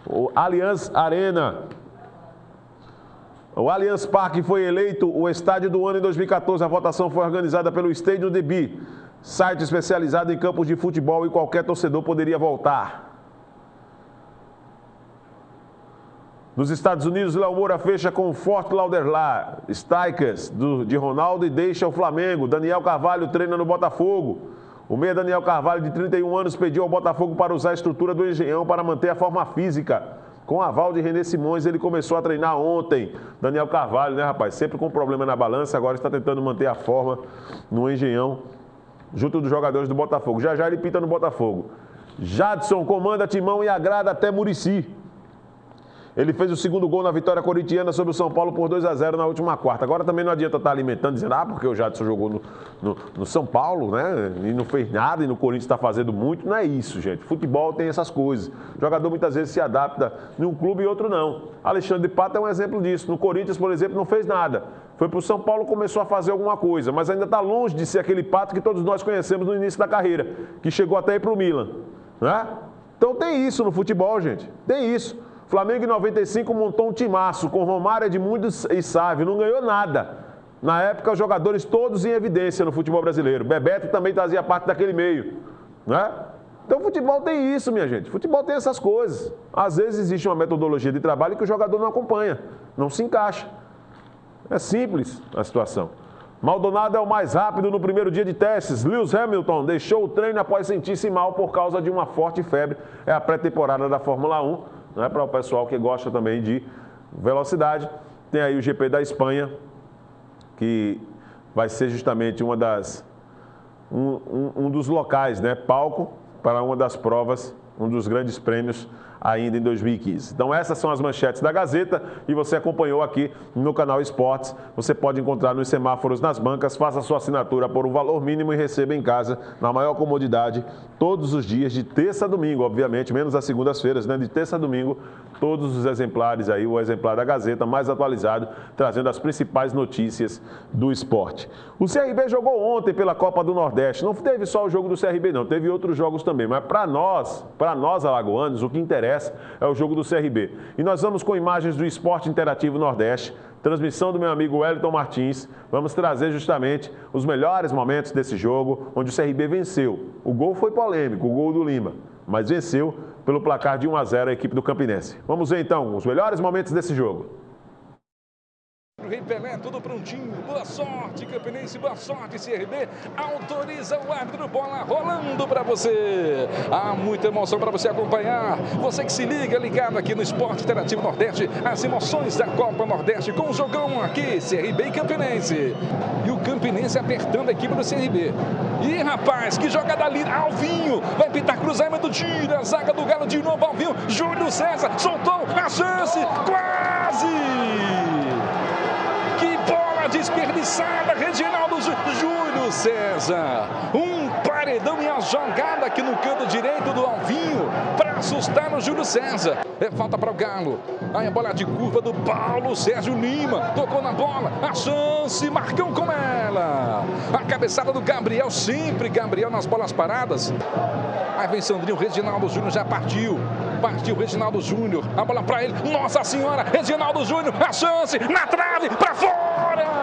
O Allianz Arena. O Allianz Parque foi eleito o estádio do ano em 2014. A votação foi organizada pelo Stadium DB, site especializado em campos de futebol, e qualquer torcedor poderia votar. Nos Estados Unidos, Léo Moura fecha com o Fort Lauderdale Strikers de Ronaldo e deixa o Flamengo. Daniel Carvalho treina no Botafogo. O meia Daniel Carvalho, de 31 anos, pediu ao Botafogo para usar a estrutura do Engenhão para manter a forma física. Com aval de René Simões, ele começou a treinar ontem. Daniel Carvalho, né, rapaz? Sempre com problema na balança, agora está tentando manter a forma no Engenhão, junto dos jogadores do Botafogo. Já ele pinta no Botafogo. Jadson comanda timão e agrada até Muricy. Ele fez o segundo gol na vitória corintiana sobre o São Paulo por 2-0 na última quarta. Agora também não adianta estar alimentando, dizendo, porque o Jadson jogou no São Paulo, né? E não fez nada, e no Corinthians está fazendo muito. Não é isso, gente. Futebol tem essas coisas. O jogador muitas vezes se adapta em um clube e outro não. Alexandre Pato é um exemplo disso. No Corinthians, por exemplo, não fez nada. Foi para o São Paulo, começou a fazer alguma coisa, mas ainda está longe de ser aquele Pato que todos nós conhecemos no início da carreira, que chegou até ir para o Milan, né? Então tem isso no futebol, gente. Tem isso. Flamengo em 95 montou um timaço com Romário, Edmundo e Sávio. Não ganhou nada. Na época, os jogadores todos em evidência no futebol brasileiro. Bebeto também fazia parte daquele meio, né? Então, o futebol tem isso, minha gente. O futebol tem essas coisas. Às vezes, existe uma metodologia de trabalho que o jogador não acompanha, não se encaixa. É simples a situação. Maldonado é o mais rápido no primeiro dia de testes. Lewis Hamilton deixou o treino após sentir-se mal por causa de uma forte febre. É a pré-temporada da Fórmula 1, né? Para o pessoal que gosta também de velocidade. Tem aí o GP da Espanha, que vai ser justamente um dos locais, né? Palco para uma das provas, um dos grandes prêmios ainda em 2015. Então essas são as manchetes da Gazeta e você acompanhou aqui no canal Esportes. Você pode encontrar nos semáforos, nas bancas, faça sua assinatura por um valor mínimo e receba em casa, na maior comodidade, todos os dias, de terça a domingo, obviamente, menos as segundas-feiras, né? De terça a domingo, todos os exemplares aí, o exemplar da Gazeta mais atualizado, trazendo as principais notícias do esporte. O CRB jogou ontem pela Copa do Nordeste. Não teve só o jogo do CRB, não, teve outros jogos também, mas para nós alagoanos, o que interessa é o jogo do CRB. E nós vamos com imagens do Esporte Interativo Nordeste, transmissão do meu amigo Wellington Martins. Vamos trazer justamente os melhores momentos desse jogo, onde o CRB venceu. O gol foi polêmico, o gol do Lima, mas venceu pelo placar de 1-0 a equipe do Campinense. Vamos ver então os melhores momentos desse jogo. Rei Pelé, tudo prontinho, boa sorte Campinense, boa sorte CRB, autoriza o árbitro, bola rolando para você, há muita emoção para você acompanhar, você que se liga, ligado aqui no Esporte Interativo Nordeste, as emoções da Copa Nordeste com o jogão aqui, CRB e Campinense, e o Campinense apertando a equipe do CRB, e rapaz, que jogada ali, Alvinho, vai pintar cruzamento, tira a zaga do Galo de novo, Alvinho, Júlio César, soltou a chance, quase! Desperdiçada, Reginaldo Júlio César, um paredão e a jogada aqui no canto direito do Alvinho para assustar o Júlio César. É falta para o Galo, aí a bola de curva do Paulo Sérgio Lima, tocou na bola, a chance, Marcão com ela, a cabeçada do Gabriel, sempre Gabriel nas bolas paradas. Aí vem Sandrinho, Reginaldo Júnior já partiu Reginaldo Júnior, a bola para ele, nossa senhora, Reginaldo Júnior, a chance, na trave, para fora!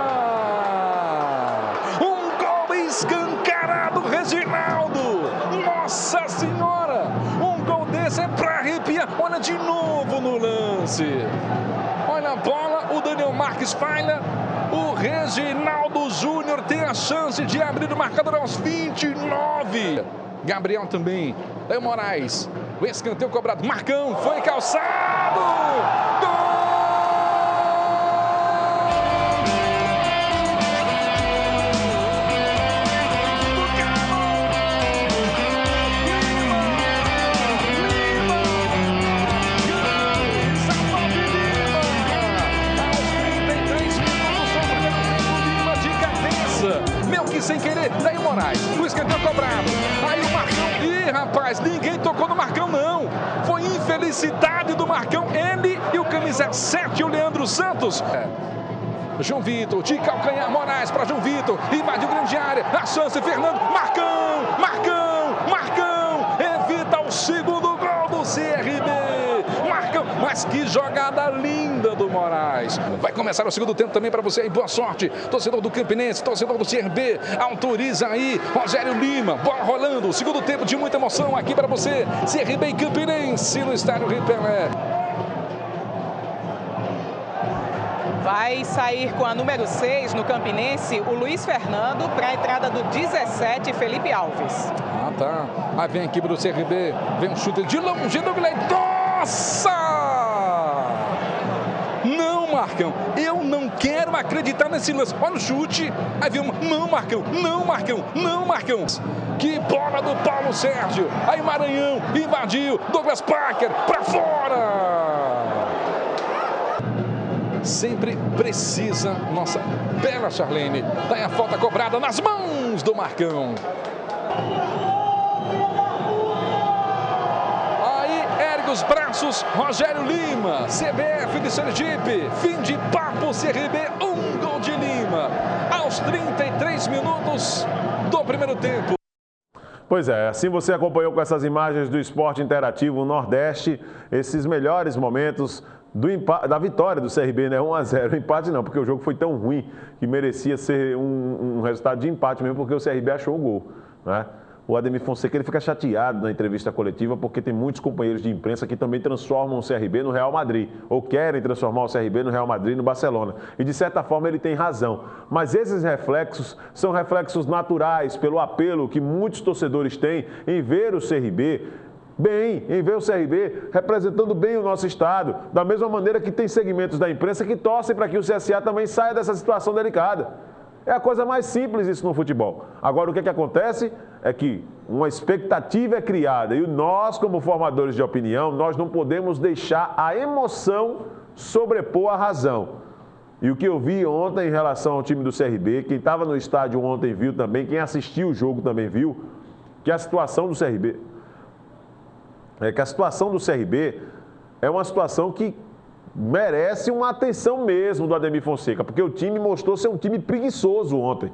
Um gol escancarado, Reginaldo, nossa senhora, um gol desse é para arrepiar, olha de novo no lance, olha a bola, o Daniel Marques falha, o Reginaldo Júnior tem a chance de abrir o marcador aos 29. Gabriel também, Léo Moraes, o escanteio cobrado, Marcão, foi calçado, gol! Sem querer, daí o Moraes, o escanteio cobrado, aí o Marcão, ih rapaz, ninguém tocou no Marcão não, foi infelicidade do Marcão, ele e o camisa 7, o Leandro Santos. João Vitor, de calcanhar, Moraes para João Vitor, invadiu grande área, a chance, Fernando, Marcão, evita o segundo gol do CRB. Mas que jogada linda do Moraes. Vai começar o segundo tempo também para você aí. Boa sorte, torcedor do Campinense, torcedor do CRB. Autoriza aí Rogério Lima. Bola rolando. Segundo tempo de muita emoção aqui para você. CRB e Campinense no estádio Rei Pelé. Vai sair com a número 6 no Campinense o Luiz Fernando para a entrada do 17, Felipe Alves. Ah, tá. Aí vem a equipe do CRB. Vem um chute de longe do Gleiton. Nossa! Não, Marcão, eu não quero acreditar nesse lance. Olha o chute. Aí vem não, Marcão. Que bola do Paulo Sérgio. Aí Maranhão invadiu. Douglas Parker para fora. Sempre precisa. Nossa, bela Charlene. Daí a falta cobrada nas mãos do Marcão. Dos braços, Rogério Lima, CBF de Sergipe, fim de papo, CRB, um gol de Lima, aos 33 minutos do primeiro tempo. Pois é, assim você acompanhou com essas imagens do Esporte Interativo Nordeste, esses melhores momentos da vitória do CRB, né? 1-0. Empate não, porque o jogo foi tão ruim que merecia ser um resultado de empate mesmo, porque o CRB achou o gol, né? O Ademir Fonseca ele fica chateado na entrevista coletiva porque tem muitos companheiros de imprensa que também transformam o CRB no Real Madrid, ou querem transformar o CRB no Real Madrid e no Barcelona. E de certa forma ele tem razão. Mas esses reflexos são reflexos naturais pelo apelo que muitos torcedores têm em ver o CRB bem, em ver o CRB representando bem o nosso estado. Da mesma maneira que tem segmentos da imprensa que torcem para que o CSA também saia dessa situação delicada. É a coisa mais simples isso no futebol. Agora, o que acontece é que uma expectativa é criada e nós, como formadores de opinião, nós não podemos deixar a emoção sobrepor a razão. E o que eu vi ontem em relação ao time do CRB, quem estava no estádio ontem viu também, quem assistiu o jogo também viu, que a situação do CRB é uma situação que merece uma atenção mesmo do Ademir Fonseca, porque o time mostrou ser um time preguiçoso ontem.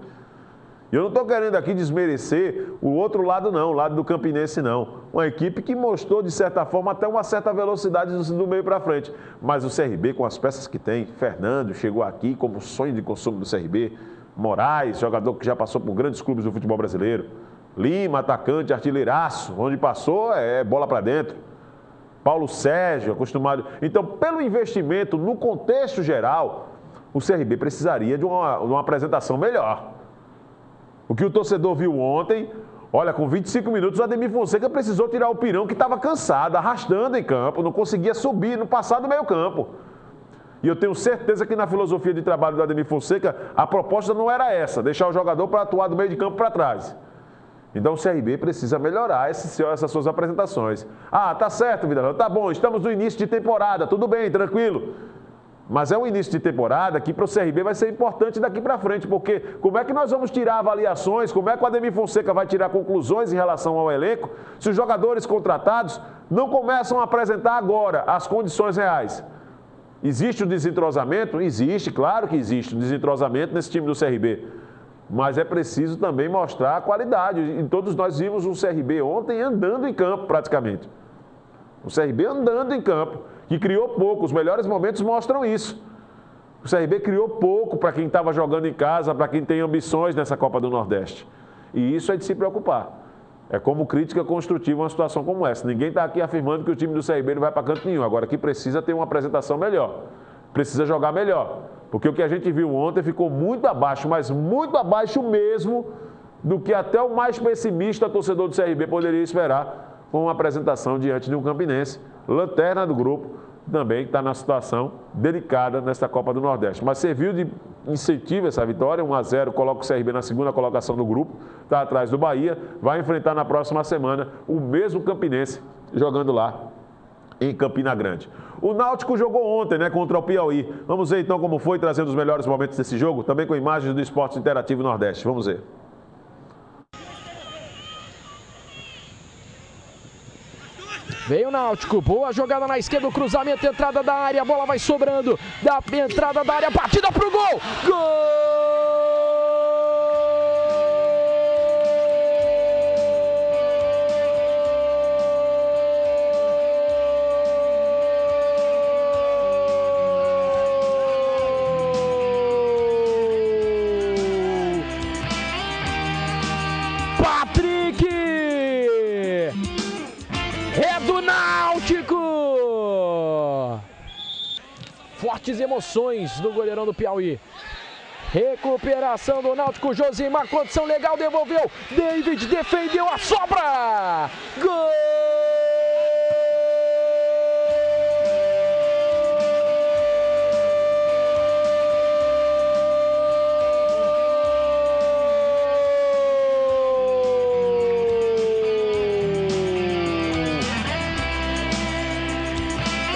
E eu não estou querendo aqui desmerecer o outro lado não, o lado do Campinense não. Uma equipe que mostrou, de certa forma, até uma certa velocidade do meio para frente. Mas o CRB, com as peças que tem, Fernando chegou aqui como sonho de consumo do CRB, Moraes, jogador que já passou por grandes clubes do futebol brasileiro, Lima, atacante, artilheiraço, onde passou é bola para dentro. Paulo Sérgio, acostumado. Então, pelo investimento no contexto geral, o CRB precisaria de uma apresentação melhor. O que o torcedor viu ontem, olha, com 25 minutos, o Ademir Fonseca precisou tirar o Pirão, que estava cansado, arrastando em campo, não conseguia subir, no passar do meio campo. E eu tenho certeza que na filosofia de trabalho do Ademir Fonseca, a proposta não era essa, deixar o jogador para atuar do meio de campo para trás. Então o CRB precisa melhorar essas suas apresentações. Ah, tá certo, Vidal, tá bom, estamos no início de temporada, tudo bem, tranquilo. Mas é um início de temporada que para o CRB vai ser importante daqui para frente, porque como é que nós vamos tirar avaliações, como é que o Ademir Fonseca vai tirar conclusões em relação ao elenco, se os jogadores contratados não começam a apresentar agora as condições reais? Existe o desentrosamento? Existe, claro que existe o desentrosamento nesse time do CRB. Mas é preciso também mostrar a qualidade. E todos nós vimos o CRB ontem andando em campo, praticamente. O CRB andando em campo, que criou pouco. Os melhores momentos mostram isso. O CRB criou pouco para quem estava jogando em casa, para quem tem ambições nessa Copa do Nordeste. E isso é de se preocupar. É como crítica construtiva uma situação como essa. Ninguém está aqui afirmando que o time do CRB não vai para canto nenhum. Agora, que precisa ter uma apresentação melhor. Precisa jogar melhor. Porque o que a gente viu ontem ficou muito abaixo, mas muito abaixo mesmo do que até o mais pessimista torcedor do CRB poderia esperar com uma apresentação diante de um Campinense, lanterna do grupo, também que está na situação delicada nesta Copa do Nordeste. Mas serviu de incentivo essa vitória, 1-0, coloca o CRB na segunda colocação do grupo, está atrás do Bahia, vai enfrentar na próxima semana o mesmo Campinense jogando lá em Campina Grande. O Náutico jogou ontem, né, contra o Piauí. Vamos ver então como foi, trazendo os melhores momentos desse jogo, também com imagens do Esporte Interativo Nordeste. Vamos ver. Veio o Náutico, boa jogada na esquerda, o cruzamento, entrada da área, a bola vai sobrando, da entrada da área, batida pro gol! Gol! Fortes emoções do goleirão do Piauí. Recuperação do Náutico, Josimar, condição legal, devolveu. David defendeu a sobra. Gol!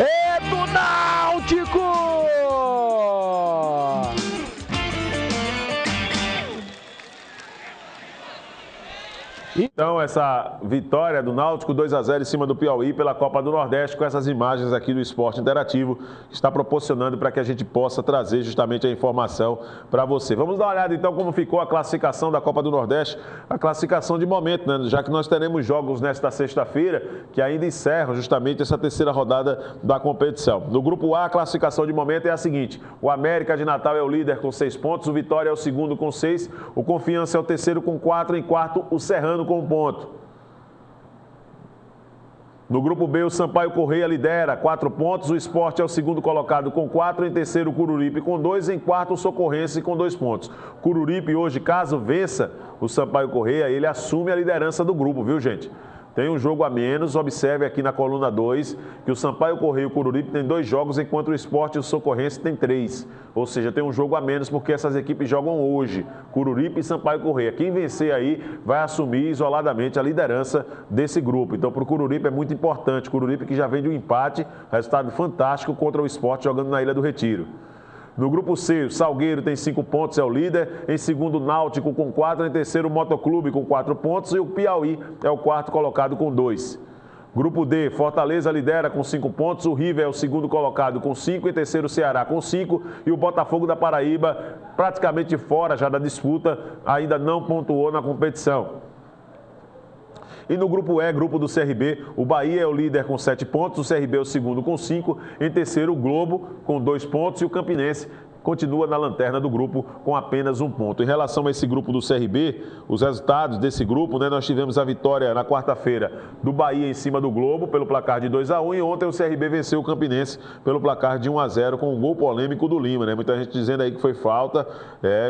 É do Náutico! Então, essa vitória do Náutico 2-0 em cima do Piauí pela Copa do Nordeste, com essas imagens aqui do Esporte Interativo, que está proporcionando para que a gente possa trazer justamente a informação para você. Vamos dar uma olhada então como ficou a classificação da Copa do Nordeste, a classificação de momento, né? Já que nós teremos jogos nesta sexta-feira, que ainda encerram justamente essa terceira rodada da competição. No grupo A, a classificação de momento é a seguinte: o América de Natal é o líder com 6 pontos, o Vitória é o segundo com 6, o Confiança é o terceiro com 4, em quarto o Serrano com 1 ponto. No grupo B, o Sampaio Correia lidera, 4 pontos, o Sport é o segundo colocado com 4, em terceiro o Cururipe com 2, em quarto o Socorrense com 2 pontos. Cururipe hoje, caso vença o Sampaio Correia, ele assume a liderança do grupo, viu, gente? Tem um jogo a menos, observe aqui na coluna 2, que o Sampaio Correia e o Cururipe tem 2 jogos, enquanto o Sport e o Socorrense tem 3. Ou seja, tem um jogo a menos porque essas equipes jogam hoje, Cururipe e Sampaio Correia. Quem vencer aí vai assumir isoladamente a liderança desse grupo. Então, para o Cururipe é muito importante. Cururipe que já vem de um empate, resultado fantástico contra o Sport jogando na Ilha do Retiro. No grupo C, o Salgueiro tem 5 pontos, é o líder. Em segundo, Náutico com 4. Em terceiro, o Motoclube com 4 pontos. E o Piauí é o quarto colocado com 2. Grupo D, Fortaleza lidera com 5 pontos. O River é o segundo colocado com 5. Em terceiro, o Ceará com 5. E o Botafogo da Paraíba, praticamente fora já da disputa, ainda não pontuou na competição. E no grupo E, grupo do CRB, o Bahia é o líder com 7 pontos, o CRB é o segundo com 5, em terceiro o Globo com 2 pontos e o Campinense continua na lanterna do grupo com apenas 1 ponto. Em relação a esse grupo do CRB, os resultados desse grupo, né, nós tivemos a vitória na quarta-feira do Bahia em cima do Globo pelo placar de 2-1 e ontem o CRB venceu o Campinense pelo placar de 1-0 com um gol polêmico do Lima, né? Muita gente dizendo aí que foi falta,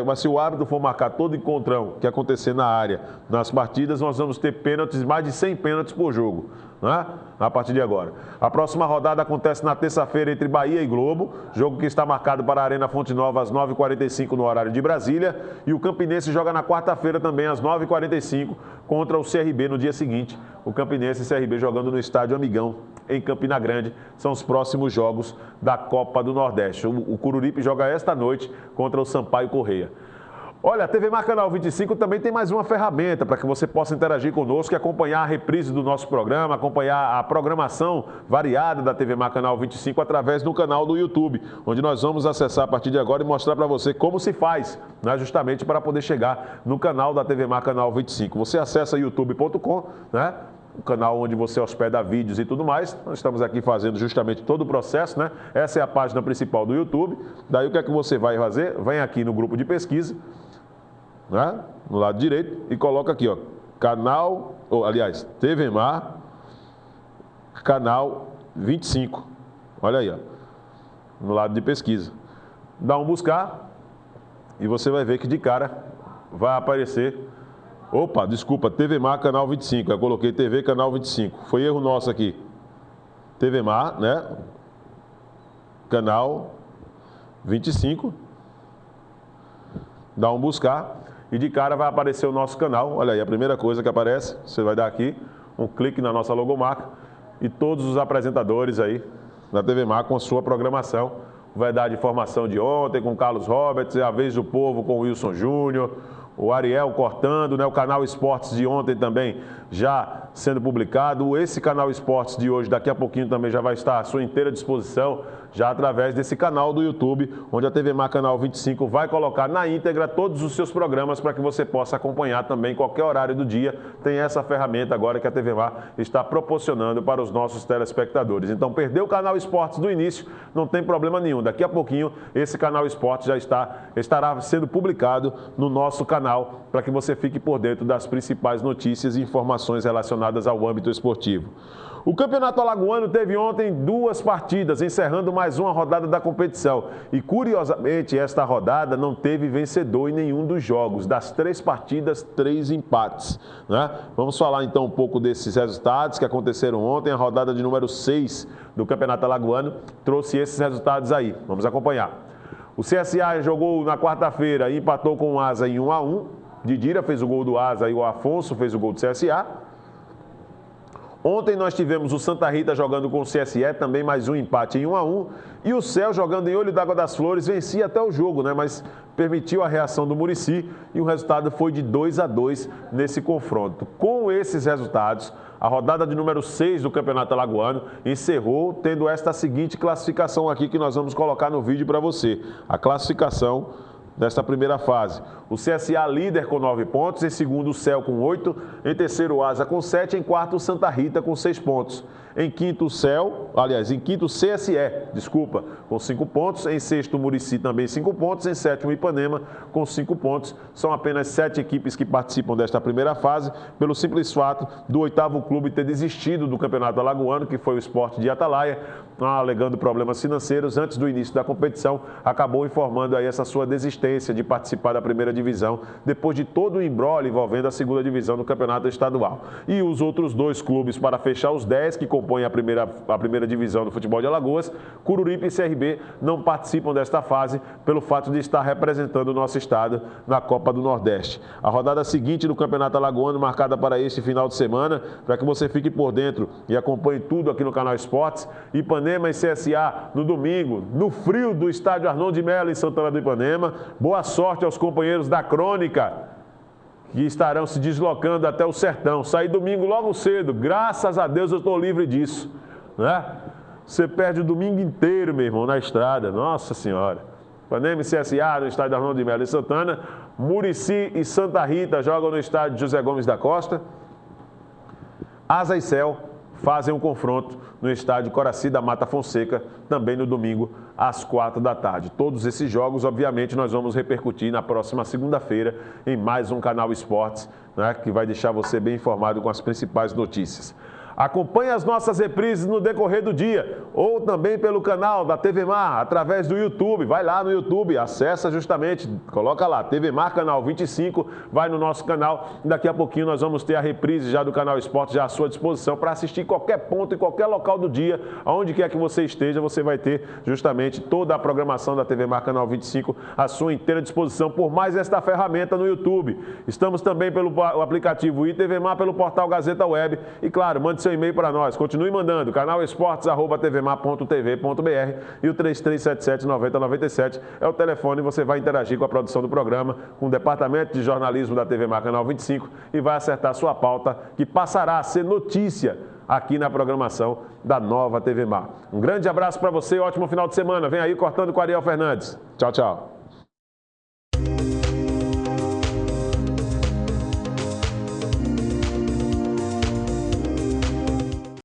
mas se o árbitro for marcar todo encontrão que acontecer na área, nas partidas, nós vamos ter pênaltis, mais de 100 pênaltis por jogo, né? A partir de agora. A próxima rodada acontece na terça-feira entre Bahia e Globo, jogo que está marcado para a Arena Fonte Nova às 9h45 no horário de Brasília, e o Campinense joga na quarta-feira também às 9h45 contra o CRB no dia seguinte. O Campinense e CRB jogando no Estádio Amigão, em Campina Grande, são os próximos jogos da Copa do Nordeste. O Cururipe joga esta noite contra o Sampaio Correia. Olha, a TV Mar Canal 25 também tem mais uma ferramenta para que você possa interagir conosco e acompanhar a reprise do nosso programa, acompanhar a programação variada da TV Mar Canal 25 através do canal do YouTube, onde nós vamos acessar a partir de agora e mostrar para você como se faz, né, justamente para poder chegar no canal da TV Mar Canal 25. Você acessa youtube.com, né? O canal onde você hospeda vídeos e tudo mais. Nós estamos aqui fazendo justamente todo o processo, né? Essa é a página principal do YouTube. Daí o que é que você vai fazer? Vem aqui no grupo de pesquisa, né? No lado direito, e coloca aqui, ó, canal, aliás, TV Mar, canal 25. Olha aí, ó, no lado de pesquisa. Dá um buscar e você vai ver que de cara vai aparecer. Opa, desculpa, TV Mar Canal 25. Eu coloquei TV Canal 25. Foi erro nosso aqui. TV Mar, né? Canal 25. Dá um buscar e de cara vai aparecer o nosso canal. Olha aí, a primeira coisa que aparece, você vai dar aqui um clique na nossa logomarca e todos os apresentadores aí da TV Mar com a sua programação. Vai dar de informação de ontem com Carlos Roberts, a Vez do Povo com o Wilson Júnior, o Ariel cortando, né? O canal Esportes de ontem também já sendo publicado. Esse canal Esportes de hoje, daqui a pouquinho também já vai estar à sua inteira disposição, já através desse canal do YouTube, onde a TV Mar Canal 25 vai colocar na íntegra todos os seus programas para que você possa acompanhar também em qualquer horário do dia. Tem essa ferramenta agora que a TV Mar está proporcionando para os nossos telespectadores. Então, perdeu o canal Esportes do início, não tem problema nenhum. Daqui a pouquinho, esse canal Esportes já estará sendo publicado no nosso canal para que você fique por dentro das principais notícias e informações relacionadas ao âmbito esportivo. O Campeonato Alagoano teve ontem 2 partidas, encerrando mais uma rodada da competição. E, curiosamente, esta rodada não teve vencedor em nenhum dos jogos. Das 3 partidas, 3 empates, né? Vamos falar, então, um pouco desses resultados que aconteceram ontem. A rodada de número 6 do Campeonato Alagoano trouxe esses resultados aí. Vamos acompanhar. O CSA jogou na quarta-feira e empatou com o Asa em 1-1. Didira fez o gol do Asa e o Afonso fez o gol do CSA. Ontem nós tivemos o Santa Rita jogando com o CSE, também mais um empate em 1-1. E o Céu jogando em Olho d'Água das Flores, vencia até o jogo, né? Mas permitiu a reação do Muricy e o resultado foi de 2-2 nesse confronto. Com esses resultados, a rodada de número 6 do Campeonato Alagoano encerrou tendo esta seguinte classificação aqui que nós vamos colocar no vídeo para você. A classificação desta primeira fase. O CSA líder com 9 pontos, em segundo o Céu com 8, em terceiro o Asa com 7, em quarto o Santa Rita com 6 pontos. Em quinto o Céu, aliás, em quinto o CSE, com 5 pontos. Em sexto o Muricy também 5 pontos. Em sétimo o Ipanema com 5 pontos. São apenas 7 equipes que participam desta primeira fase, pelo simples fato do 8º clube ter desistido do Campeonato Alagoano, que foi o Sport de Atalaia, alegando problemas financeiros. Antes do início da competição, acabou informando aí essa sua desistência de participar da primeira divisão, depois de todo o imbróglio envolvendo a segunda divisão do Campeonato Estadual. E os outros 2 clubes, para fechar os 10 que compõem a primeira divisão do futebol de Alagoas, Cururipe e CRB, não participam desta fase pelo fato de estar representando o nosso estado na Copa do Nordeste. A rodada seguinte do Campeonato Alagoano, marcada para este final de semana, para que você fique por dentro e acompanhe tudo aqui no Canal Esportes. Ipanema e CSA no domingo, no frio do estádio Arnon de Mello, em Santana do Ipanema. Boa sorte aos companheiros da Crônica, que estarão se deslocando até o Sertão. Saí domingo logo cedo, graças a Deus eu estou livre disso, né? Você perde o domingo inteiro, meu irmão, na estrada, nossa senhora. Ipanema e CSA no estádio Arnon de Mello, em Santana. Muricy e Santa Rita jogam no estádio José Gomes da Costa. Asa e Céu fazem um confronto no estádio Coraci da Mata Fonseca, também no domingo, às 4 da tarde. Todos esses jogos, obviamente, nós vamos repercutir na próxima segunda-feira em mais um Canal Esportes, né, que vai deixar você bem informado com as principais notícias. Acompanhe as nossas reprises no decorrer do dia ou também pelo canal da TV Mar, através do YouTube. Vai lá no YouTube, acessa justamente, coloca lá, TV Mar Canal 25, vai no nosso canal. Daqui a pouquinho nós vamos ter a reprise já do Canal Esporte já à sua disposição para assistir qualquer ponto e qualquer local do dia, aonde quer que você esteja, você vai ter justamente toda a programação da TV Mar Canal 25 à sua inteira disposição por mais esta ferramenta no YouTube. Estamos também pelo aplicativo iTV Mar, pelo portal Gazeta Web e, claro, mande seu e-mail para nós. Continue mandando, canalesportes@tvmar.tv.br e o 3377-9097 é o telefone. Você vai interagir com a produção do programa, com o departamento de jornalismo da TV Mar Canal 25 e vai acertar sua pauta, que passará a ser notícia aqui na programação da nova TV Mar. Um grande abraço para você, ótimo final de semana. Vem aí Cortando com Ariel Fernandes. Tchau, tchau.